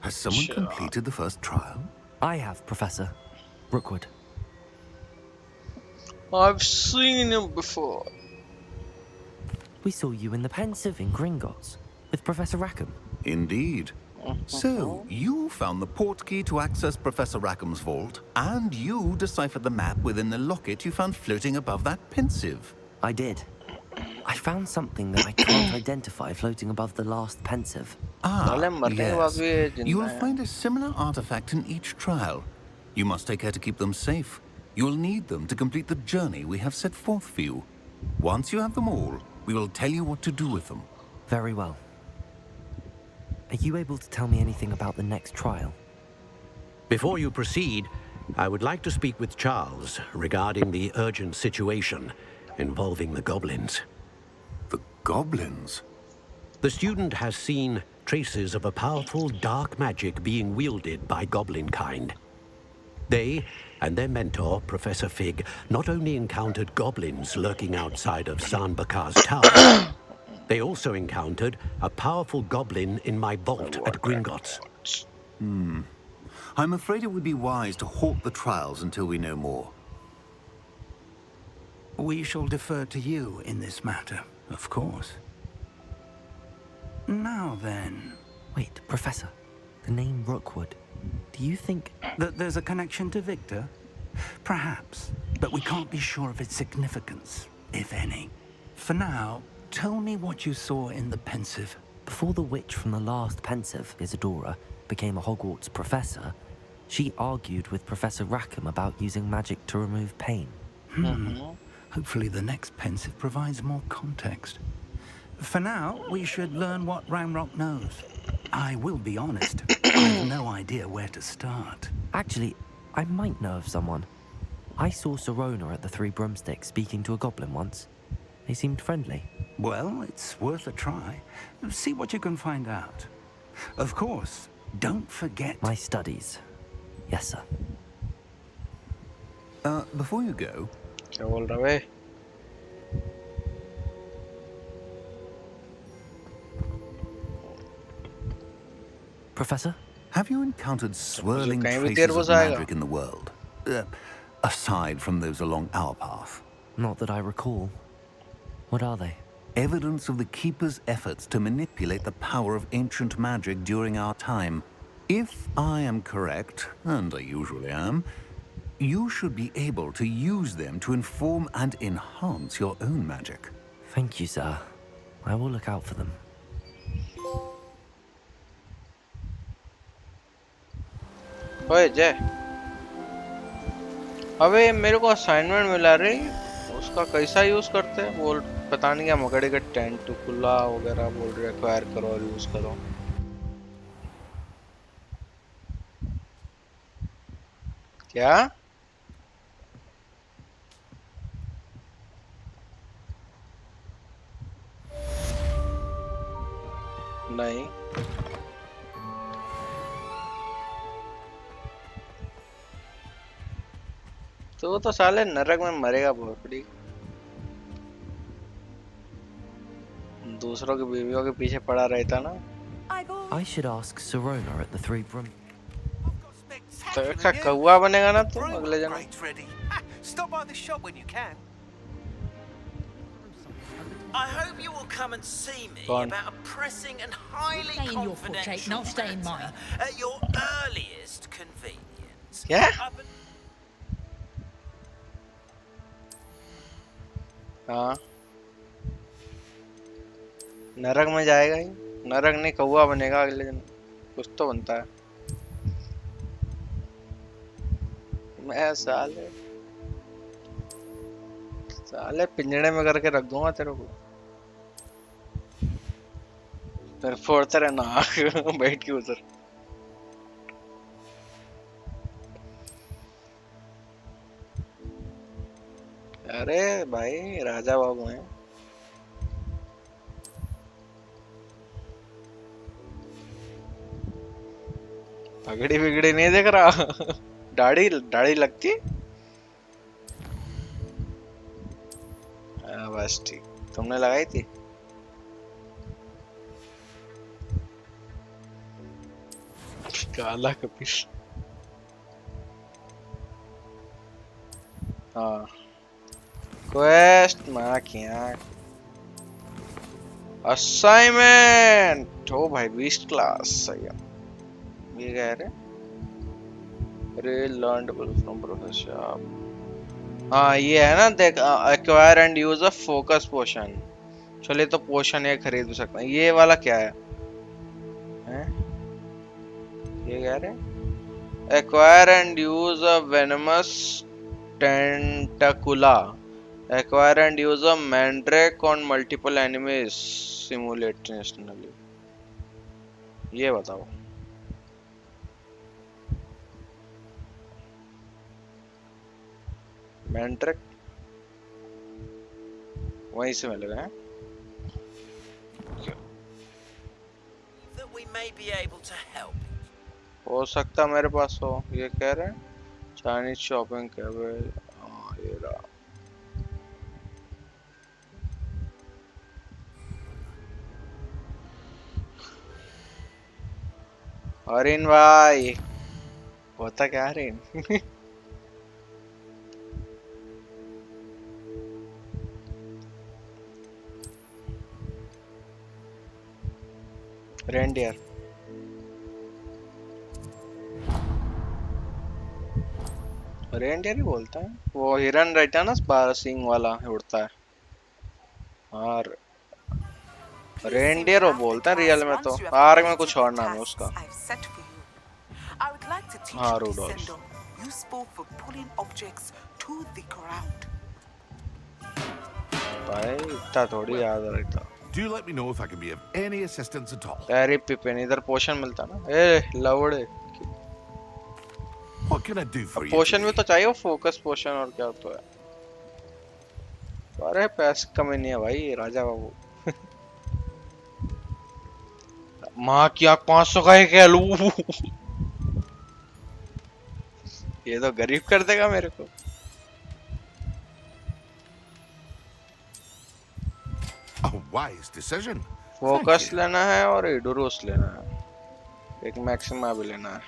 Has someone Sure. completed the first trial? I have, Professor Rookwood. I've seen him before. We saw you in the Pensive in Gringotts with Professor Rackham. Indeed. So, you found the portkey to access Professor Rackham's vault, and you deciphered the map within the locket you found floating above that Pensive. I did. I found something that I can't identify floating above the last Pensive. Ah, yes. yes. You will find a similar artifact in each trial. You must take care to keep them safe. You will need them to complete the journey we have set forth for you. Once you have them all, we will tell you what to do with them. Very well. Are you able to tell me anything about the next trial? Before you proceed, I would like to speak with Charles regarding the urgent situation involving the goblins. The goblins? The student has seen traces of a powerful dark magic being wielded by goblin kind. They and their mentor, Professor Fig, not only encountered goblins lurking outside of San Bakar's tower, they also encountered a powerful goblin in my vault at Gringotts. I'm afraid it would be wise to halt the trials until we know more. We shall defer to you in this matter, of course. Now then... Wait, Professor. The name Rookwood. Do you think... That there's a connection to Victor? Perhaps, but we can't be sure of its significance, if any. For now, tell me what you saw in the Pensive. Before the witch from the last Pensive, Isadora, became a Hogwarts professor, She argued with Professor Rackham about using magic to remove pain. Hopefully the next pensive provides more context. For now, we should learn what Ranrock knows. I will be honest, I've no idea where to start. Actually, I might know of someone. I saw Sirona at the Three Broomsticks speaking to a goblin once. They seemed friendly. Well, it's worth a try. See what you can find out. Of course, don't forget... My studies. Yes, sir. Before you go... क्या बोल रहा है? Professor? Have you encountered swirling कहीं भी traces तेरे of को आएगा? magic in the world? Aside from those along our path? Not that I recall. What are they? Evidence of the Keeper's efforts to manipulate the power of ancient magic during our time. If I am correct, and I usually am, you should be able to use them to inform and enhance your own magic. Thank you, sir. I will look out for them. ओए जय, अबे मेरे को assignment मिला रे, उसका कैसा use करते हैं? बोल पता नहीं क्या मकड़े का टेंटुकुला वगैरह बोल रहे, एक्वायर करो और यूज करो। क्या? नहीं तो साले नरक में मरेगा भोसड़ी। दूसरों की बीवियों के पीछे पड़ा रहता ना। I should ask Sirona at the Three Broom. तो क्या कौवा बनेगा ना तू अगले जन्म? Stop by the shop when you can. I hope you will come and see me about a pressing and highly confidential I'll stay in mine. At your earliest convenience. क्या? हाँ, नरक में जाएगा ही, नरक नहीं कौवा बनेगा अगले जन्म, कुछ तो बनता है। मैं साले पिंजड़े में करके रख दूंगा तेरे को, फिर फोड़ते रहना बैठ के उधर। अरे भाई राजा बाबू हैं। पगड़ी बिगड़ी नहीं देख रहा दाढ़ी दाढ़ी लगती। बस ठीक, तुमने लगाई थी? काला कपीस। हाँ, क्वेस्ट माँ किया, असाइनमेंट। ओ भाई 20 क्लास सही है। ये कह रहे लर्नड फ्रॉम प्रोफेसर। हाँ ये है ना, देख acquire and use a focus potion. चलिए तो पोशन ये खरीद भी सकते हैं। ये वाला क्या है? ये कह रहे acquire and use a venomous Tentacula, acquire and use a mandrake on multiple enemies simultaneously. ये बताओ। मैंड्रेक वहीं से मिलेगा हैं? That we may be able to help. हो सकता मेरे पास हो। ये कह रहे हैं चाइनीज शॉपिंग कैबेज। हाँ ये रहा। हरिन भाई होता क्या हरिन? रेंडियर रेंडियर ही बोलता है वो। हिरन रहता है ना, सिंग वाला उड़ता है। हाँ रेंडियर वो बोलता है रियल में, तो आर्क में कुछ और नाम है उसका। I would like to teach हाँ you Rudolph Descendo, useful for pulling objects to the ground. भाई इतना थोड़ी याद रहता Do let me know if I can be of any assistance at all. Harry पिपिन इधर पोशन मिलता ना ए लवड़े What can I do for you पोशन में today? तो चाहिए फोकस पोशन और क्या तो है अरे पैसे कमी नहीं है भाई राजा बाबू माँ की आँख 500 का ही कह लूं ये तो गरीब कर देगा मेरे को A wise decision. फोकस लेना है और इडोरोस लेना है एक मैक्सिमा भी लेना है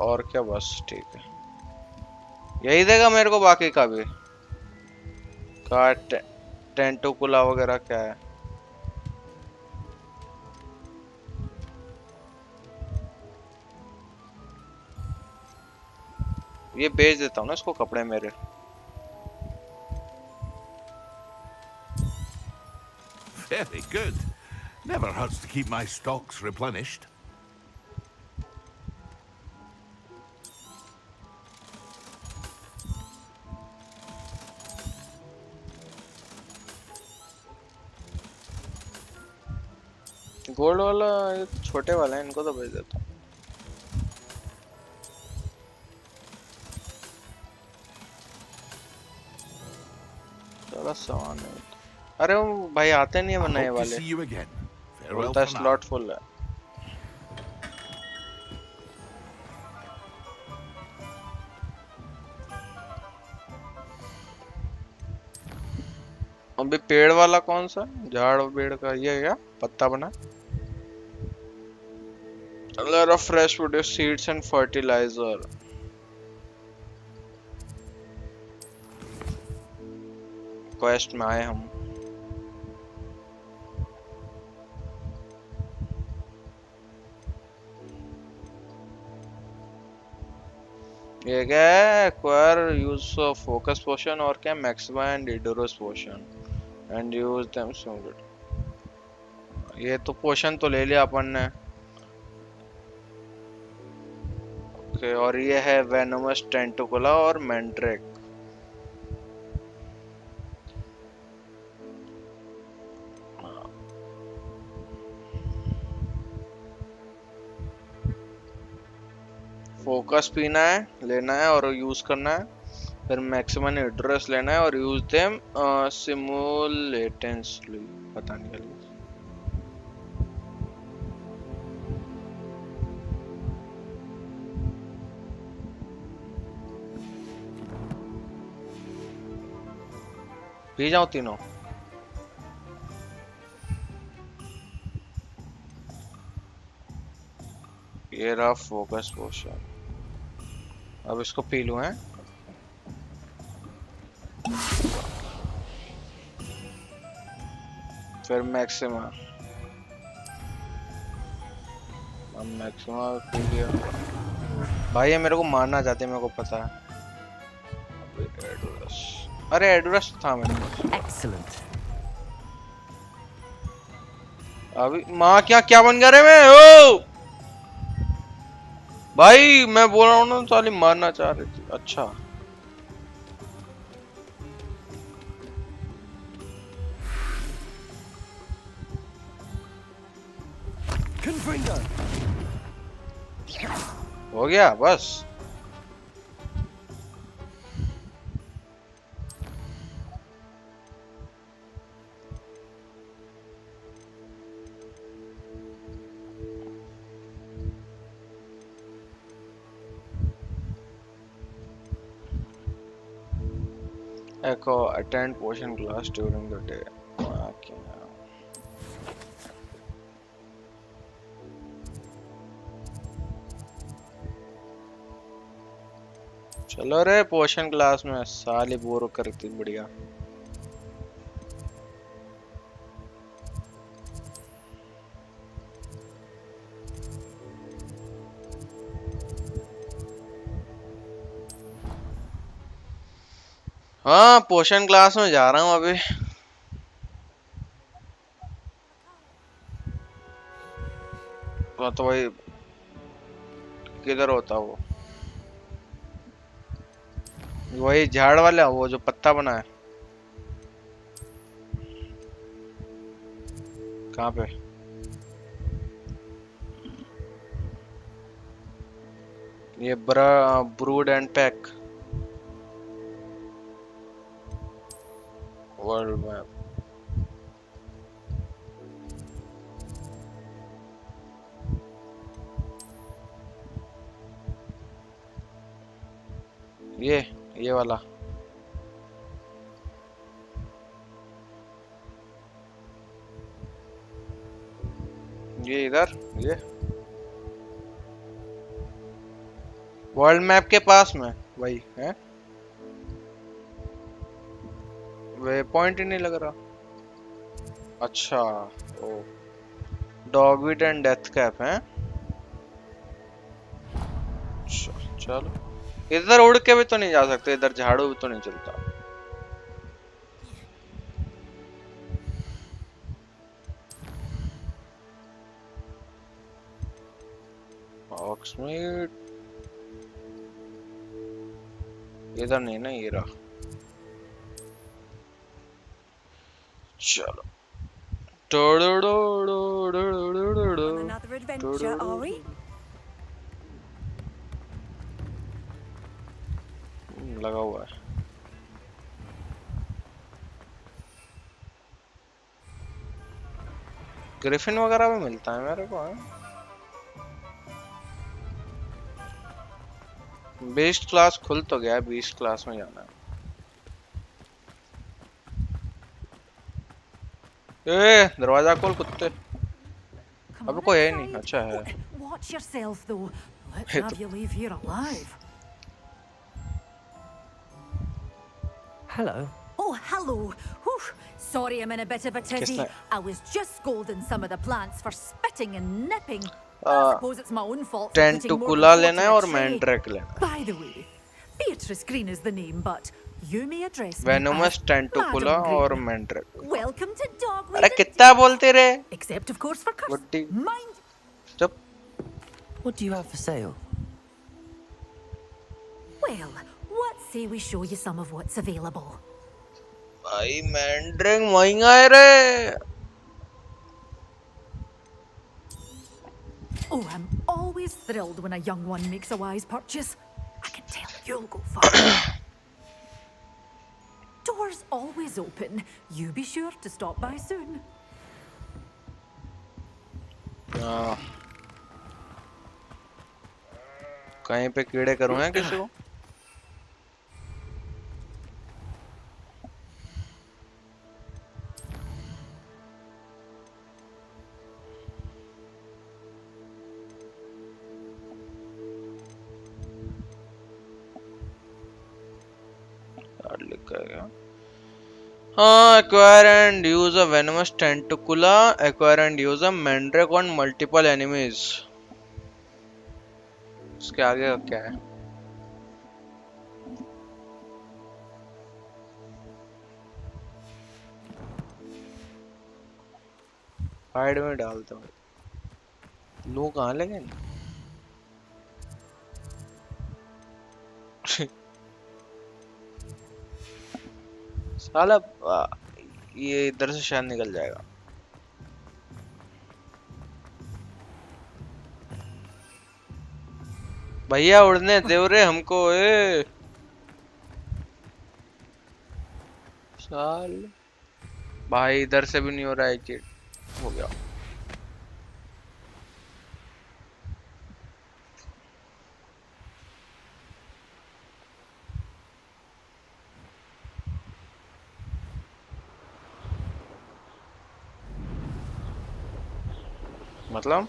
और क्या बस ठीक है यही देगा मेरे को बाकी का भी का टेंटोकुला वगैरह क्या है ये बेच देता हूँ ना इसको कपड़े मेरे Very good. Never hurts to keep my stocks replenished. Gold वाला ये छोटे वाला है इनको तो भेज देता हूँ चलो सामान है अरे वो भाई आते नहीं है बनाए वाले बोलता है स्लॉट फुल है अभी पेड़ वाला कौन सा झाड़ पेड़ का ये क्या पत्ता बना A lot of fresh produce seeds and fertilizer quest में आए हम ये क्या है acquire use of focus potion और क्या Maxima and Edurus potion and use them so good ये तो पोशन तो ले लिया अपन ने ओके और ये है वेनोमस टेंटुकुला और मैंड्रेक फोकस पीना है लेना है और यूज करना है फिर मैक्सिमम एड्रेस लेना है और यूज देम सिमुलेटेंसली पता नहीं चल पी जाऊं तीनों ये रहा फोकस पोशन अब इसको पी लूं हैं फिर मैक्सिमा अब मैक्सिमा पी लिया भाई ये मेरे को मारना चाहते मेरे को पता है एडोरस अरे एडोरस था मेरे पास Excellent. अभी माँ क्या बन गया रे मैं ओ भाई मैं बोल रहा हूँ ना साली मारना चाह रही थी अच्छा हो गया बस Echo attend potion class during the day. Okay. चलो रे पोशन क्लास में साली बोर करती बढ़िया हाँ पोशन क्लास में जा रहा हूँ अभी तो वही किधर होता वो? वही झाड़ वाला, वो जो पत्ता बना है। कहाँ पे? ये brood and pack world map. ये वाला। ये इधर, ये वर्ल्ड मैप के पास में वही है। वे पॉइंट ही नहीं लग रहा। अच्छा, ओ डॉगविट एंड डेथ कैप है। चलो, इधर उड़ के भी तो नहीं जा सकते, इधर झाड़ू भी तो नहीं चलता। हॉग्समीड इधर नहीं ना, ये रहा। चलो Another adventure, are we? लगा हुआ है। ग्रिफिन वगैरह भी मिलता है मेरे को। बेस्ट क्लास खुल तो गया है, 20 क्लास में जाना है। दरवाजा खोल कुत्ते। अब कोई है नहीं। अच्छा है। Watch yourself though. Let's have you leave here alive. Hello. Oh, hello. Whew. Sorry I'm in a bit of a tizzy. I was just scolding some of the plants for spitting and nipping. I suppose it's my own fault. टेंटुकुला लेना है और Mandrake लेना है। By the way, Beatrice Green is the name, but you may address me वेनोमस as टेंटुकुला Madam और Green. Mandrake. Welcome to Dogweed. अरे कितना बोलते रे? Except of course for curse. Mind. Stop. What do you have for sale? Well, let's say we show you some of what's available. भाई Mandrake महंगा है रे। Oh, I'm always thrilled when a young one makes a wise purchase. I can tell you'll go far. Doors always open. You be sure to stop by soon. कहीं पे कीड़े करूँगा किसी को? Acquire and use a venomous tentacula. Acquire and use a mandrake on multiple enemies. इसके आगे का क्या है? हाइड में डालता हूँ। लोग कहाँ लगे? साला ये इधर से शायद निकल जाएगा। भैया उड़ने दे रे हमको। साल भाई इधर से भी नहीं हो रहा है कि हो गया। मतलब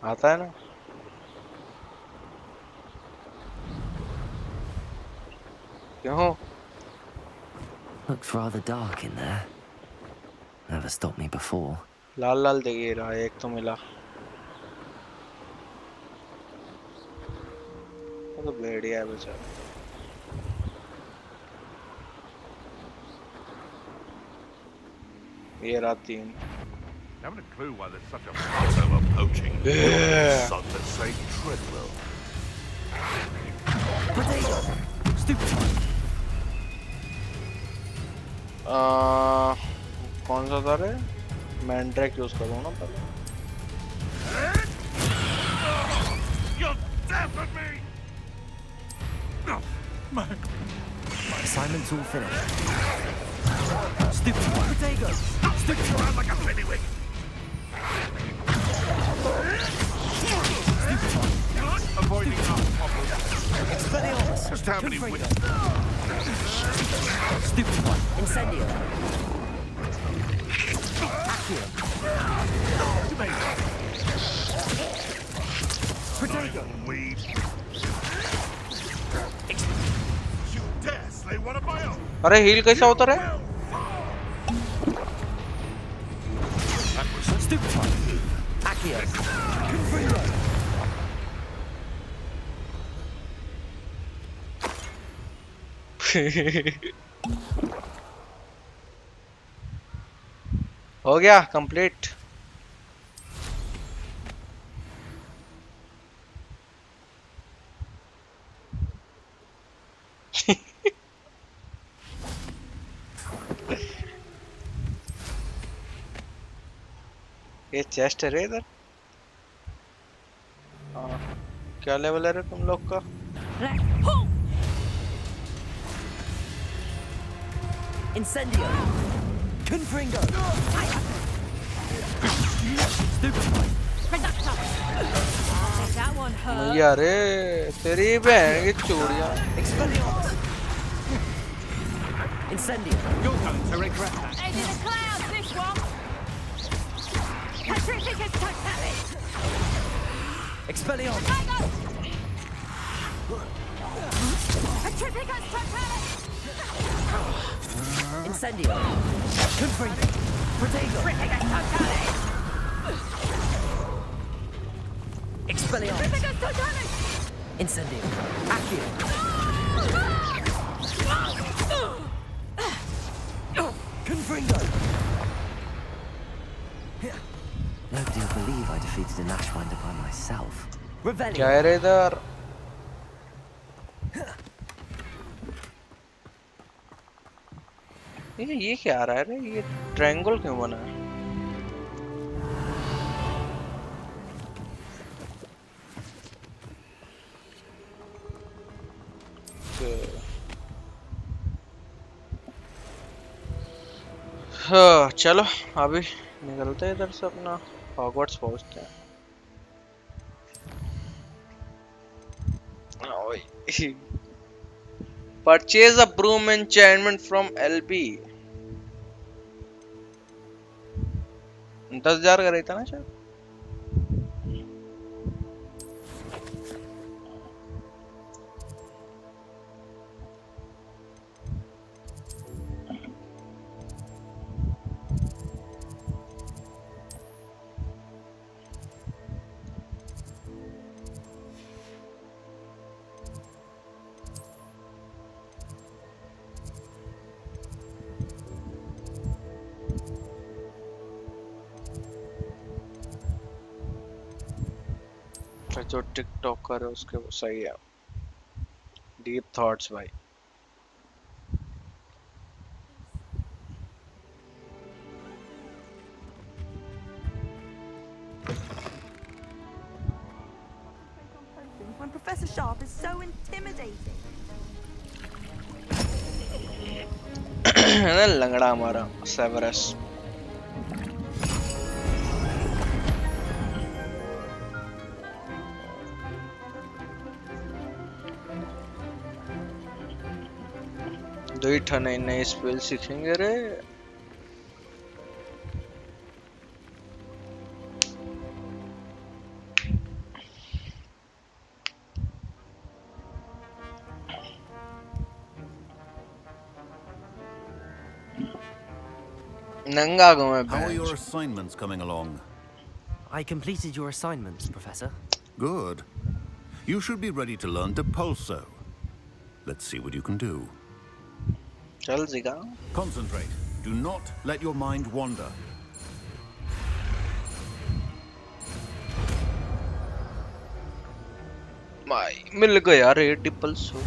आता है ना? क्यों? Looks rather dark in there. Never stopped me before. लाल लाल देखिए रहा, एक तो मिला। तो भेड़िया है बेचारा। ये रहा 3. Haven't a clue why there's such a fuss over poaching. Yeah. Son that say Treadwell. Potato. Stupid. कौन सा था रे? मैंड्रेक यूज करूँ ना पहले. You'll deafen me! Assignment's all finished. Stupid. Potato. Stupid around like a pennywig. Avoiding our problem. Expelliarmus. Just how many wins? Stupid one. Incendio. Accio. Potato. Weed. You dare slay one of my own? अरे heal कैसा होता रे? Stupid one. Accio. Confringo. हो गया complete. ये chest है रे इधर. क्या लेवल है रे तुम लोग का? Incendio. Confringo. Stupid one. That one hurt. यार रे तेरी बहन की चूड़ियां. Expelliarmus. Incendio. You're going to regret that. Head in the clouds, this one. Petrificus totalis. Expelliarmus. Petrificus totalis. Incendio. Confringo. Potato. Petrificus totalis. Expelliarmus. Petrificus totalis. Incendio. Accio. Confringo. Nobody will believe I defeated an Ashwinder by myself. Revelio. क्या है रे इधर? ये क्या आ रहा है रे? ये ट्रायंगल क्यों बना है? हाँ चलो अभी निकलते हैं इधर से अपना हॉगवर्ट्स पहुंचते हैं. Purchase a broom enchantment from LB. 10,000 का रहता ना शायद. जो टिकटॉक कर है उसके वो सही है. डीप थॉट्स भाई. When Professor Sharp is so intimidating. लंगड़ा हमारा सेवरस. दो ही नए नए स्पेल सीखेंगे रे. नंगा घूमे. How are your assignments coming along? I completed your assignments, Professor. Good. You should be ready to learn Depulso. Let's see what you can do. चल जिगा. Concentrate. Do not let your mind wander. मिल गया रे डिपल्सो.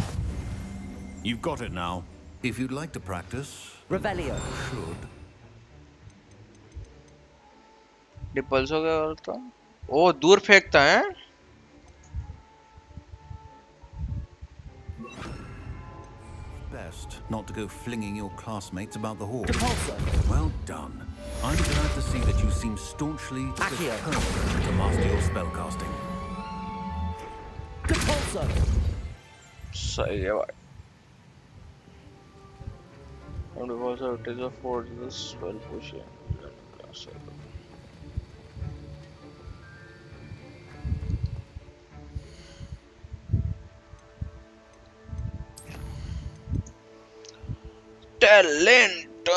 You've got it now. If you'd like to practice, Revelio. should. डिपल्सो क्या करता? ओ दूर फेंकता है. Best not to go flinging your classmates about the hall. Well done. I'm glad to see that you seem staunchly determined to master your spellcasting. सही है भाई. And also it is a force the spell pushing. Talent.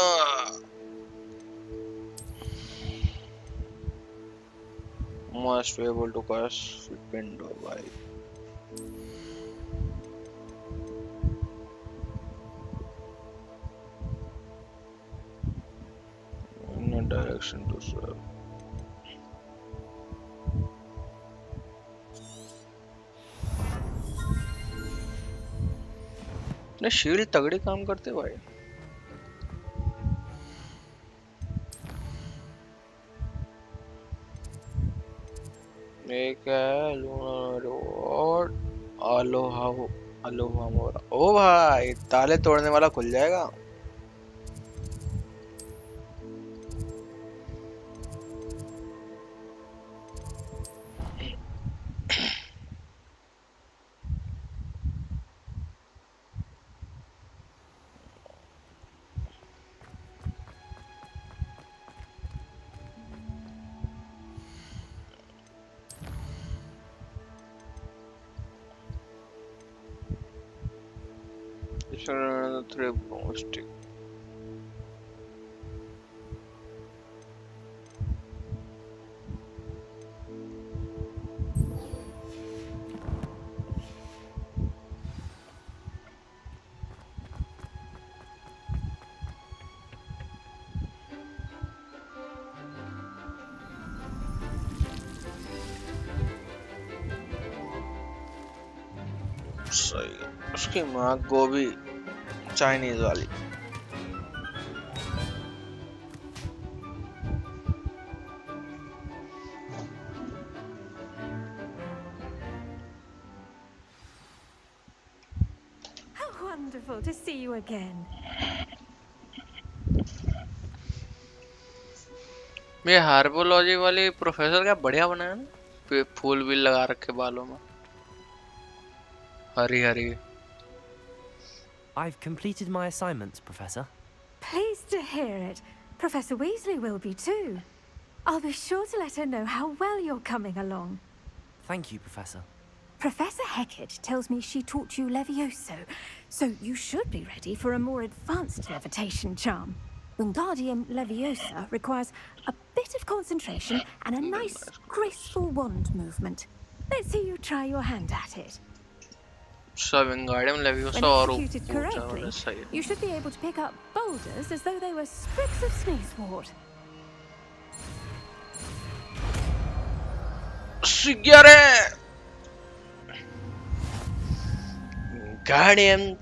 Must be able to cast Gryffindor by. In a direction to serve. ने shield तगड़े काम करते भाई. एक है लूनर और अलोहा मोरा. ओ भाई ताले तोड़ने वाला खुल जाएगा. Three broomstick. सही है. उसकी माँ गोभी चाइनीज वाली. How wonderful to see you again. ये हार्बोलॉजी वाली प्रोफेसर क्या बढ़िया बनाया ना. फूल भी लगा रखे बालों में. Hari Hari. I've completed my assignments, Professor. Pleased to hear it. Professor Weasley will be too. I'll be sure to let her know how well you're coming along. Thank you, Professor. Professor Hecat tells me she taught you Levioso, so you should be ready for a more advanced levitation charm. Wingardium Leviosa requires a bit of concentration and a nice, graceful wand movement. Let's see you try your hand at it. Wingardium Leviosa When executed correctly, you should be able to pick up boulders as though they were sprigs of sneezewort. Sigare! Guardian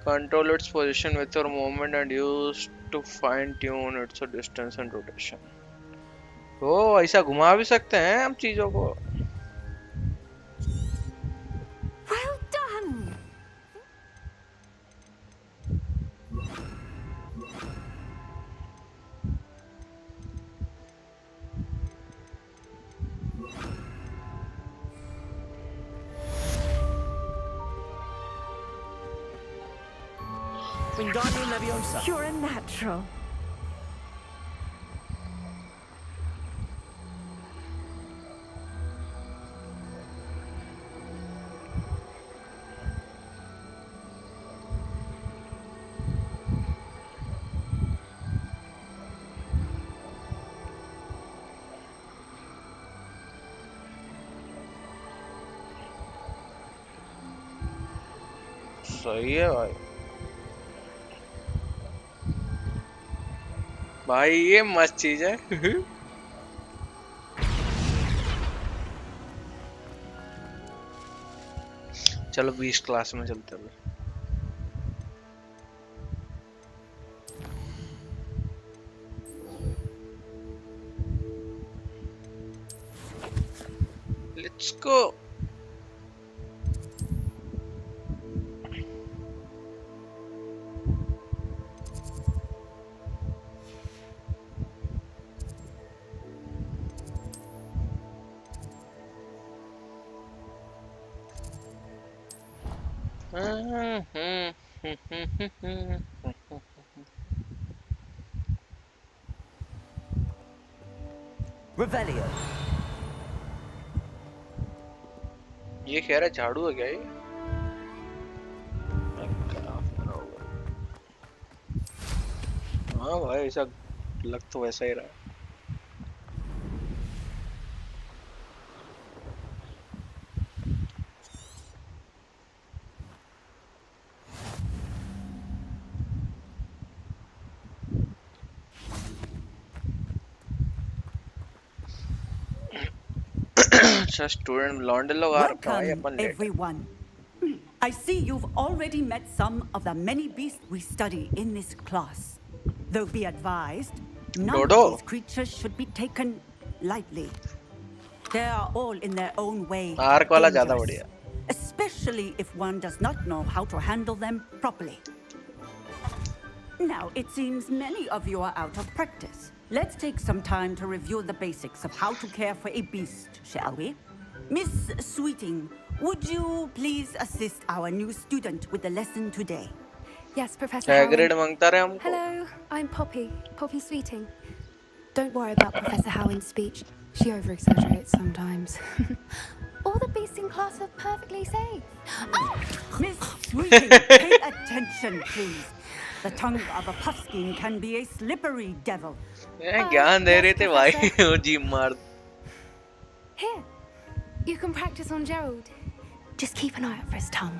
Control its position with your movement and use to fine tune its distance and rotation. ओ ऐसा घुमा भी सकते हैं हम चीजों को. Well done. Wingardium Leviosa. You're a natural. सही है भाई. भाई ये मस्त चीज है। चलो 20 क्लास में चलते हैं। Let's go. Revelio. ये कह रहा है झाड़ू है क्या ये? हाँ भाई ऐसा लग तो वैसा ही रहा है। अच्छा स्टूडेंट लौंडे लोग आ रखे हैं अपन Welcome, late. everyone. I see you've already met some of the many beasts we study in this class. Though be advised, none Dodo. of these creatures should be taken lightly. They are all in their own way arc वाला ज़्यादा dangerous, बढ़िया। especially if one does not know how to handle them properly. Now, it seems many of you are out of practice. Let's take some time to review the basics of how to care for a beast, shall we? Miss Sweeting, would you please assist our new student with the lesson today? Yes, Professor Hagrid Howin. मांगता रहे हमको। Hello, I'm Poppy Sweeting. Don't worry about Professor Howin's speech. She over-exaggerates sometimes. All the beasts in class are perfectly safe. Oh! Miss Sweeting, pay attention, please. The tongue of a puffskein can be a slippery devil. ज्ञान दे रहे थे भाई वो जी मार। Here, you can practice on Gerald. Just keep an eye out for his tongue.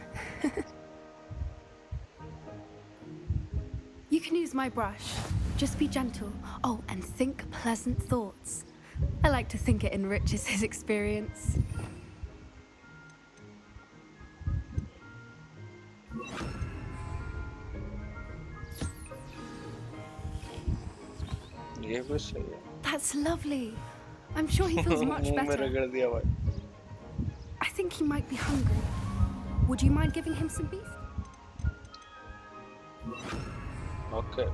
You can use my brush. Just be gentle. Oh, and think pleasant thoughts. I like to think it enriches his experience. ये भी सही है। That's lovely. I'm sure he feels much मुंह में better. रगड़ दिया भाई। I think he might be hungry. Would you mind giving him some beef? Okay.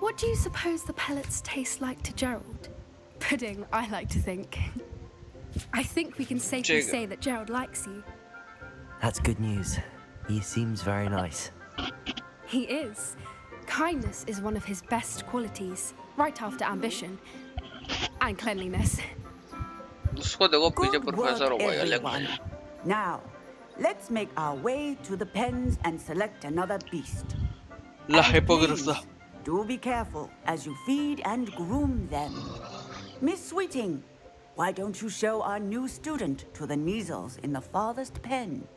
What do you suppose the pellets taste like to Gerald? Pudding, I like to think. I think we can safely Jigga. say that Gerald likes you. That's good news. He seems very nice. He is. Kindness is one of his best qualities, right after ambition and cleanliness. उसको देखो पीछे Good professor हो work, गया everyone. Now, let's make our way to the pens and select another beast. La And hypogrypha. please, do be careful as you feed and groom them. Miss Sweeting, why don't you show our new student to the measles in the farthest pen?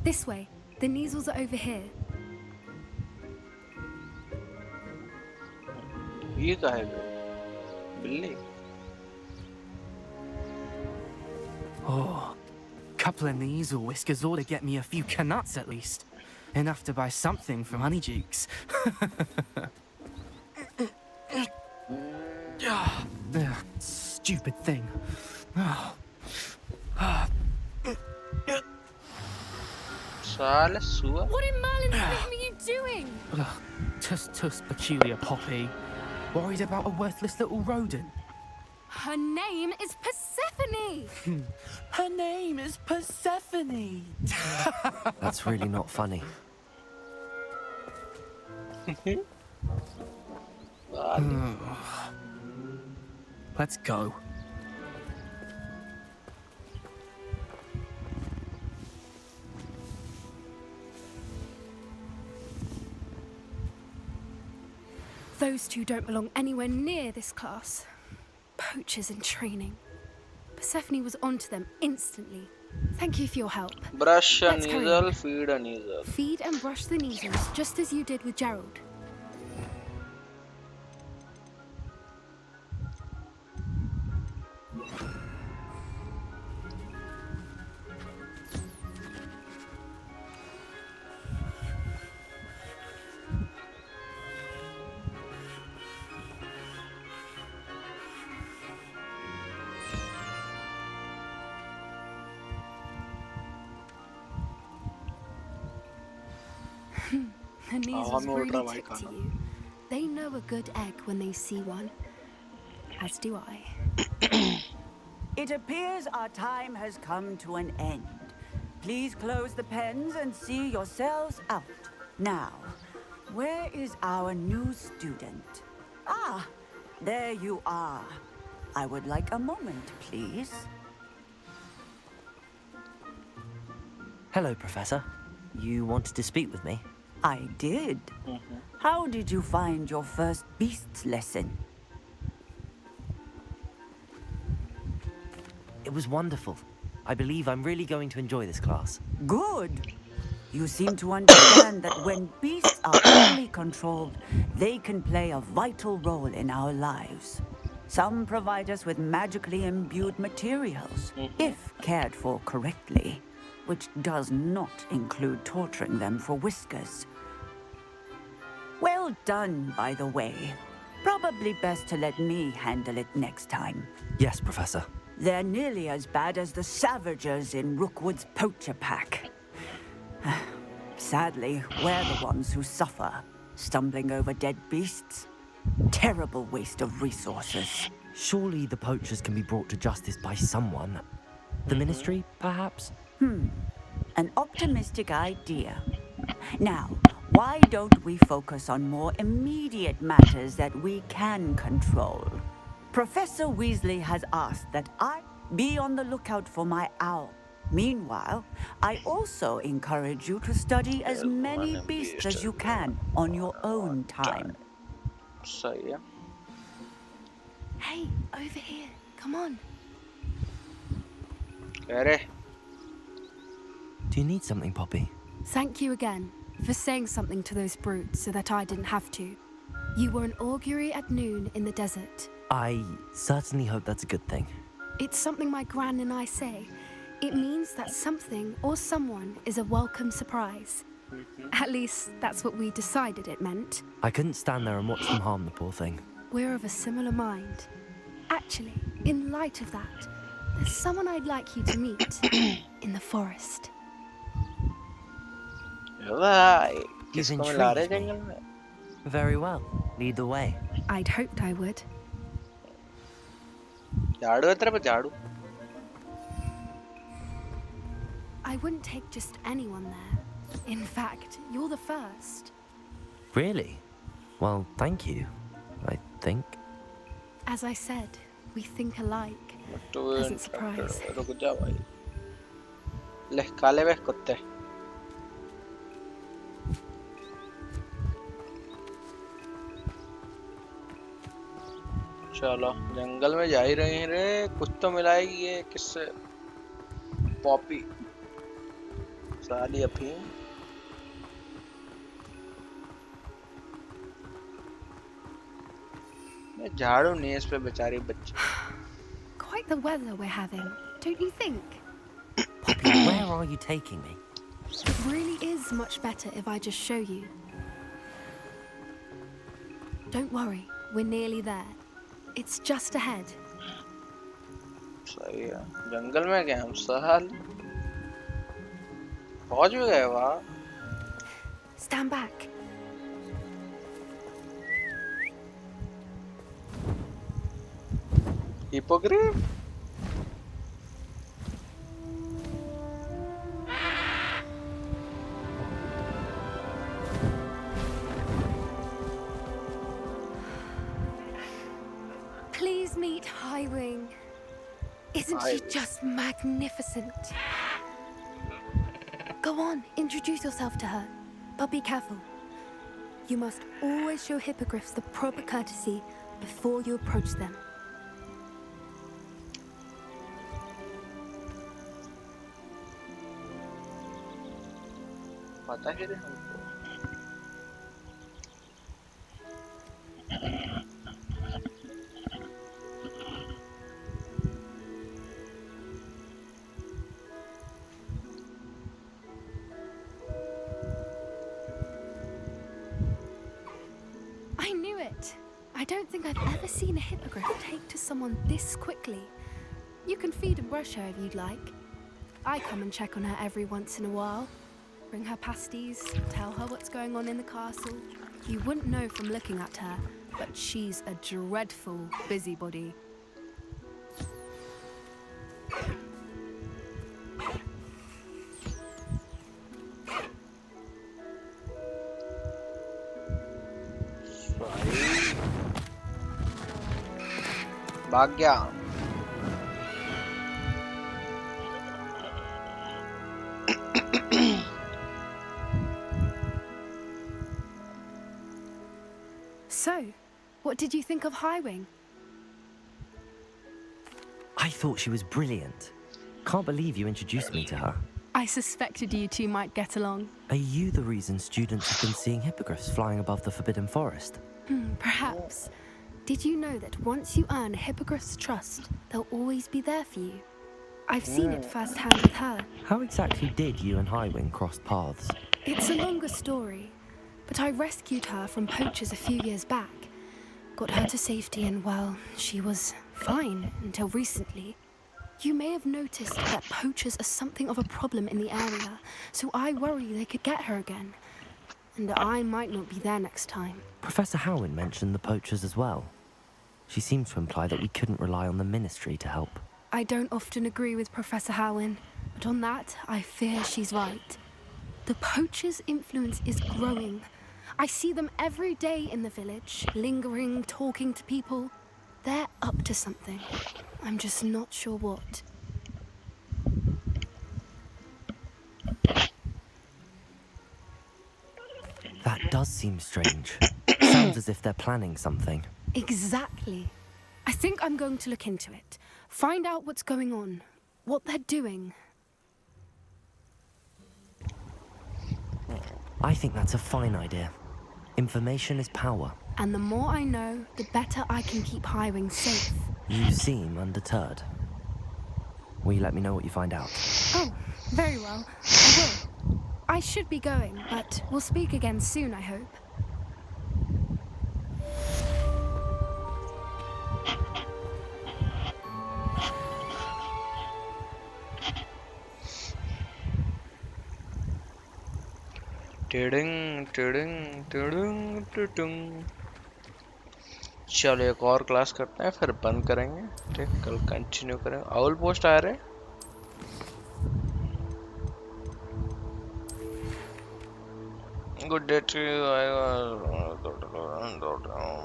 This way. The measles are over here. ये क्या है बिल्ली? Oh, couple of these whiskers ought to get me a few canuts at least. Enough to buy something from Honeydukes. Stupid thing. साले सुआ। What in Merlin's name are you doing? Tuss, peculiar Poppy. Worried about a worthless little rodent. Her name is Persephone. Her name is Persephone. That's really not funny. Let's go. Those two don't belong anywhere near this class. Poachers in training. Persephone was onto them instantly. Thank you for your help. Brush a Let's carry needle, on. feed a needle. Feed and brush the needles just as you did with Gerald. The needles really tick to you. They know a good egg when they see one. As do I. It appears our time has come to an end. Please close the pens and see yourselves out. Now, where is our new student? Ah, there you are. I would like a moment, please. Hello, Professor. You wanted to speak with me? I did. How did you find your first beasts lesson? It was wonderful. I believe I'm really going to enjoy this class. Good. You seem to understand that when beasts are properly controlled, they can play a vital role in our lives. Some provide us with magically imbued materials, if cared for correctly, which does not include torturing them for whiskers. Well done, by the way. Probably best to let me handle it next time. Yes, Professor. They're nearly as bad as the Savagers in Rookwood's poacher pack. Sadly, we're the ones who suffer, stumbling over dead beasts. Terrible waste of resources. Surely the poachers can be brought to justice by someone. The Ministry, perhaps? An optimistic idea. Now, why don't we focus on more immediate matters that we can control? Professor Weasley has asked that I be on the lookout for my owl. Meanwhile, I also encourage you to study as many beasts as you can on your own time. सही है. Hey, over here. Come on. कह रहे. Do you need something, Poppy? Thank you again for saying something to those brutes so that I didn't have to. You were an augury at noon in the desert. I certainly hope that's a good thing. It's something my gran and I say. It means that something or someone is a welcome surprise. At least, that's what we decided it meant. I couldn't stand there and watch them harm the poor thing. We're of a similar mind. Actually, in light of that, there's someone I'd like you to meet in the forest. भाई, You've किसको मिला रहे intrigued जंगल me. में? Very well. Lead the way. I'd hoped I would. झाड़ू है तेरे पे झाड़ू. I wouldn't take just anyone there. In fact, you're the first. Really? Well, thank you. I think. As I said, we think alike. Pleasant surprise. रुक जा भाई. ले काले वे कुत्ते. चलो जंगल में जा ही रहे हैं रे. कुछ तो मिलाएगी ये किससे? पॉपी साली अफीम. झाड़ू नहीं इस पे बेचारी बच्ची. Quite the weather we're having, don't you think? Poppy, where are you taking me? It really is much better if I just show you. Don't worry, we're nearly there. It's just ahead. सही है. जंगल में गए हम साल. पहुंच भी गए वहाँ. Stand back. Hippogriff? Please meet Highwing. Isn't she just magnificent? Go on, introduce yourself to her. But be careful. You must always show hippogriffs the proper courtesy before you approach them. पता ही नहीं हमको। I knew it. I don't think I've ever seen a hippogriff take to someone this quickly. You can feed and brush her if you'd like. I come and check on her every once in a while. Bring her pasties, tell her what's going on in the castle. You wouldn't know from looking at her, but she's a dreadful busybody. भाग गया। So, what did you think of Highwing? I thought she was brilliant. Can't believe you introduced me to her. I suspected you two might get along. Are you the reason students have been seeing hippogriffs flying above the Forbidden Forest? Perhaps. Did you know that once you earn a hippogriff's trust, they'll always be there for you? I've seen it firsthand with her. How exactly did you and Highwing cross paths? It's a longer story, but I rescued her from poachers a few years back. Got her to safety and, well, she was fine until recently. You may have noticed that poachers are something of a problem in the area, so I worry they could get her again. And I might not be there next time. Professor Howin mentioned the poachers as well. She seemed to imply that we couldn't rely on the Ministry to help. I don't often agree with Professor Howin, but on that, I fear she's right. The poachers' influence is growing. I see them every day in the village, lingering, talking to people. They're up to something. I'm just not sure what. That does seem strange. Sounds as if they're planning something. Exactly. I think I'm going to look into it. Find out what's going on, what they're doing. I think that's a fine idea. Information is power. And the more I know, the better I can keep Highwing safe. You seem undeterred. Will you let me know what you find out? Oh, very well. I will. I should be going, but we'll speak again soon, I hope. चलो एक और class करते हैं फिर बंद करेंगे। ठीक, कल कंटिन्यू करेंगे। आउल पोस्ट आ रहे। Good day to you. I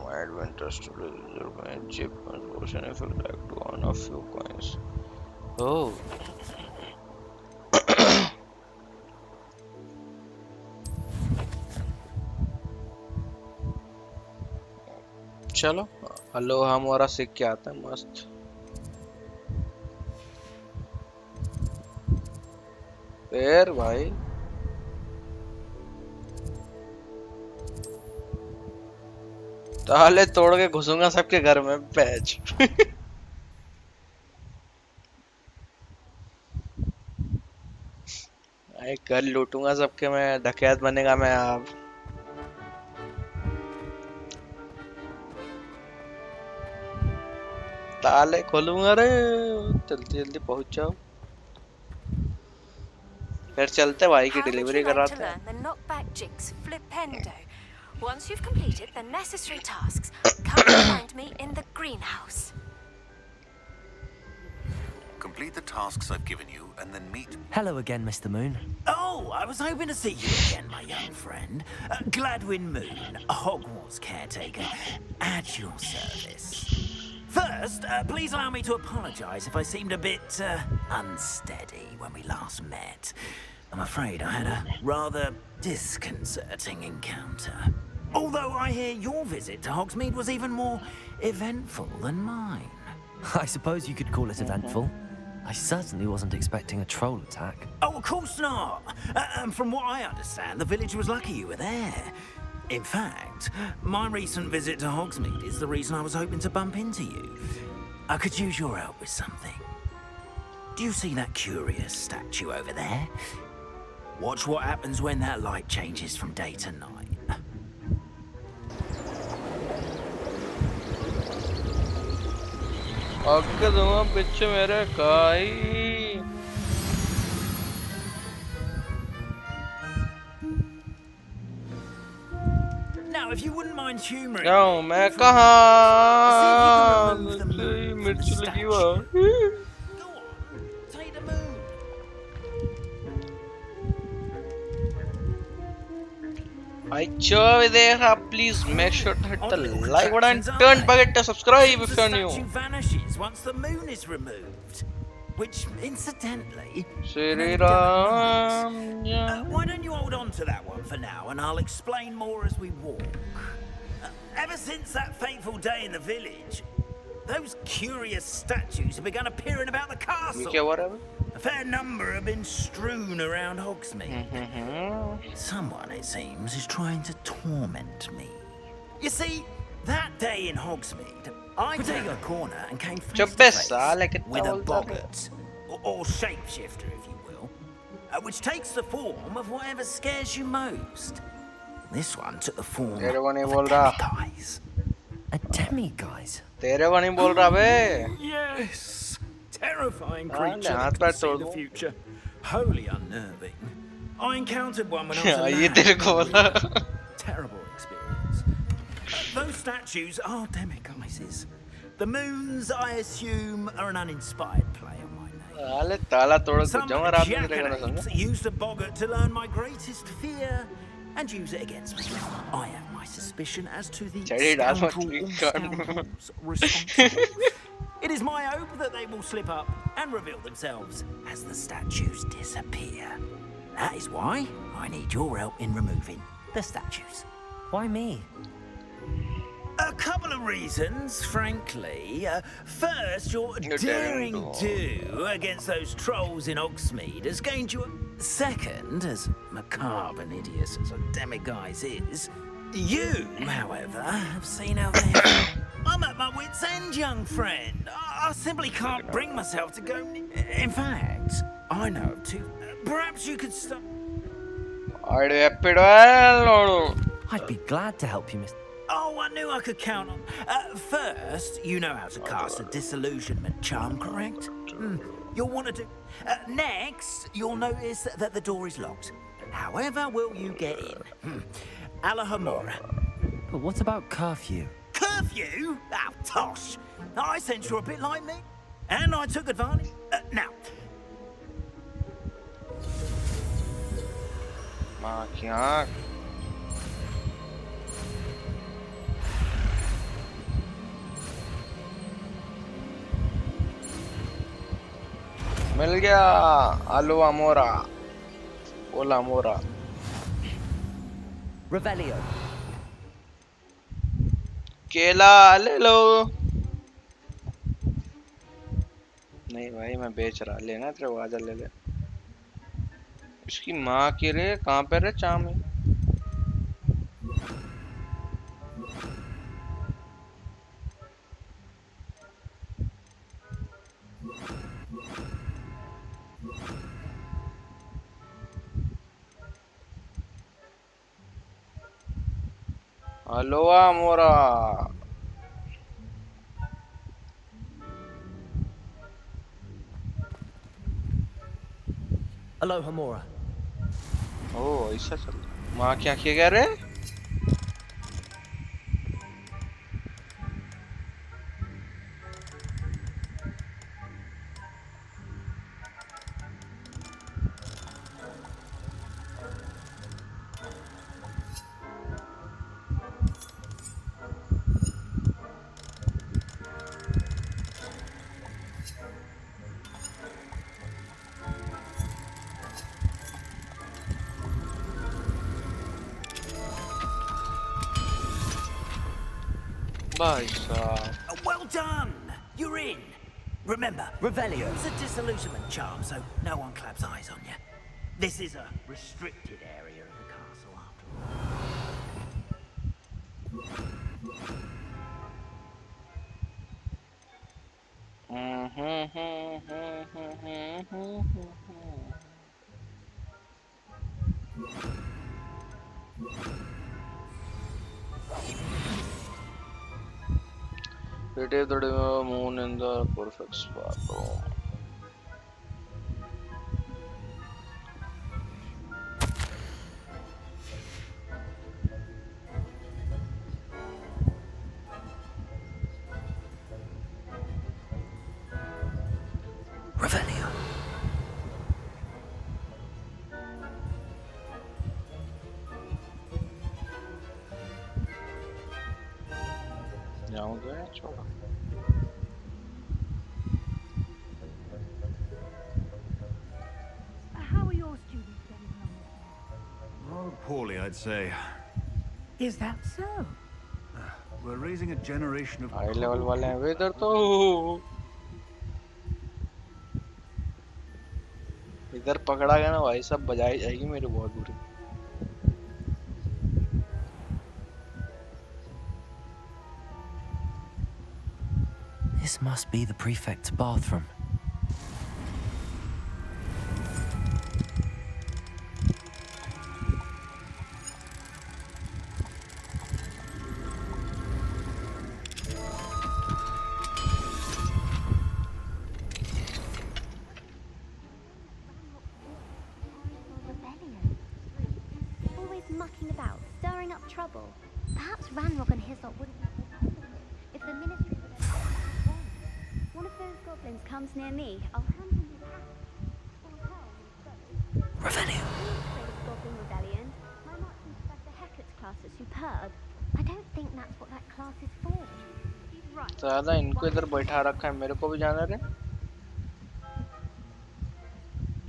might be interested in my chip and potion if you'd like to earn a few coins. Oh. चलो अलोहा हमारा सीख के आता है मस्त। फिर भाई ताले तोड़ के घुसूंगा सबके घर में बैच। घर लूटूंगा सबके, मैं डकैत बनेगा मैं अब। ताले खोलूंगा रे, जल्दी जल्दी पहुंच जाओ। फिर चलते भाई की डिलीवरी कराते हैं। Once you've completed the necessary tasks, come and find me in the greenhouse. Complete the tasks I've given you and then meet... Hello again, Mr. Moon. Oh, I was hoping to see you again, my young friend. Gladwin Moon, a Hogwarts caretaker, at your service. First, please allow me to apologize if I seemed a bit unsteady when we last met. I'm afraid I had a rather disconcerting encounter. Although I hear your visit to Hogsmeade was even more eventful than mine. I suppose you could call it eventful. I certainly wasn't expecting a troll attack. Oh, of course not. And from what I understand, the village was lucky you were there. In fact, my recent visit to Hogsmeade is the reason I was hoping to bump into you. I could use your help with something. Do you see that curious statue over there? Watch what happens when that light changes from day to night. Now, if you wouldn't mind humoring me, मैं कहाँ मिर्च लगी हुआ take the moon. Please make sure to hit the like button and don't forget to subscribe if you're new. The statue vanishes once the moon is removed. Which, incidentally... why don't you hold on to that one for now, and I'll explain more as we walk. Ever since that fateful day in the village, those curious statues have begun appearing about the castle. A fair number have been strewn around Hogsmeade. Someone, it seems, is trying to torment me. You see, that day in Hogsmeade, I turned a corner and came face to face with a boggart, or shapeshifter, if you will, which takes the form of whatever scares you most. This one took the form of a demiguise. A demiguise? Yes! Terrifying creature that can see the future. Wholly unnerving. I encountered one when I was a lad. Terrible experience. Those statues are demiguises. The moons, I assume, are an uninspired play on my name. Some jackanapes used a boggart to learn my greatest fear and use it against me. I have my suspicion as to the scoundrels responsible. It is my hope that they will slip up and reveal themselves as the statues disappear. That is why I need your help in removing the statues. Why me? A couple of reasons, frankly. First, your daring do against those trolls in Hogsmeade has gained you a... Second, as macabre and hideous as a demiguise is, you, however, have seen how they... I'm at my wit's end, young friend. I simply can't bring myself to go... In fact, I know of two. Perhaps you could stop... I'd be glad to help you, Mr. Oh, I knew I could count on. First, you know how to cast a disillusionment charm, correct? You'll want to do... next, you'll notice that the door is locked. However will you get in? Alahomora. But what about curfew? Curfew? Oh, tosh. I sense you're a bit like me. And I took advantage. Now... मिल गया आलू अमोरा ओला अमोरा Revelio. केला ले लो नहीं भाई मैं बेच रहा लेना तेरे वाजा ले ले इसकी माँ की रे कहाँ पे रे चाम है Aloha Mora. Aloha Mora. Oh, ऐसा चल माँ क्या किया कह रहे Well done! You're in. Remember, Revelio is a disillusionment charm, so no one claps eyes on you. This is a restricted area of the castle, after It is the moon in the perfect spot. Oh. Revelio. जाऊंगा छोड़ा How are your students getting along? Oh, poorly, I'd say. Is that so? We're raising a generation of high level वाले हैं वे इधर तो इधर पकड़ा गया ना भाई सब बजाई जाएगी मेरी बहुत बुरी This must be the prefect's bathroom. Always mucking about, stirring up trouble. Perhaps Ranrock and Hyssop wouldn't have the if the ministry would have wrong. One of those goblins comes near me, I'll hand him his hat. Revelio. Goblin Rebellion. My marching Professor Hecat's class is superb. I don't think that's what that class is for. He's right. साला इनको इधर बैठा रखा है मेरे को भी जाना रे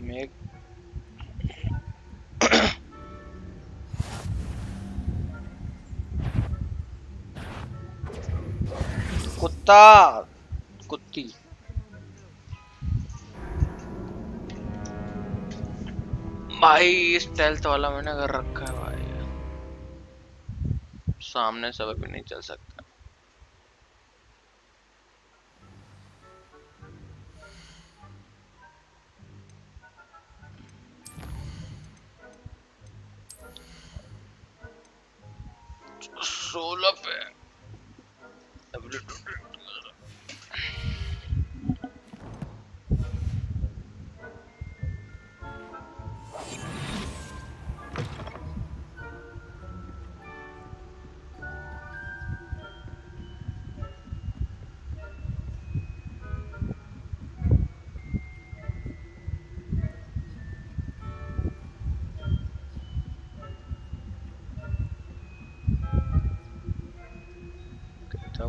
मैं कुत्ता कुत्ती भाई स्टेल्थ वाला मैंने कर रखा है भाई सामने सब भी नहीं चल सकता सोलह पे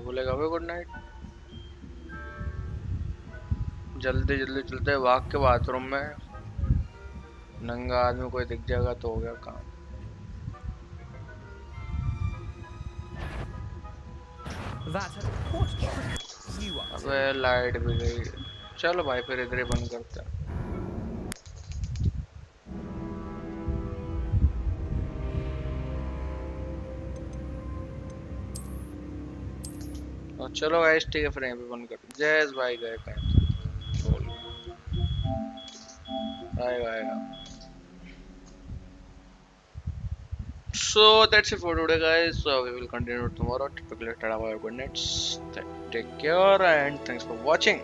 बोलेगा वे गुड नाइट जल्दी जल्दी चलते भाग के बाथरूम में नंगा आदमी कोई दिख जाएगा तो हो गया काम अबे लाइट भी गई चलो भाई फिर इधर ही बंद करते हैं चलो गाइस ठीक है फिर यहीं पे बंद कर जैस भाई गए कहीं आएगा so that's it for today guys so we will continue tomorrow typically good night take care and thanks for watching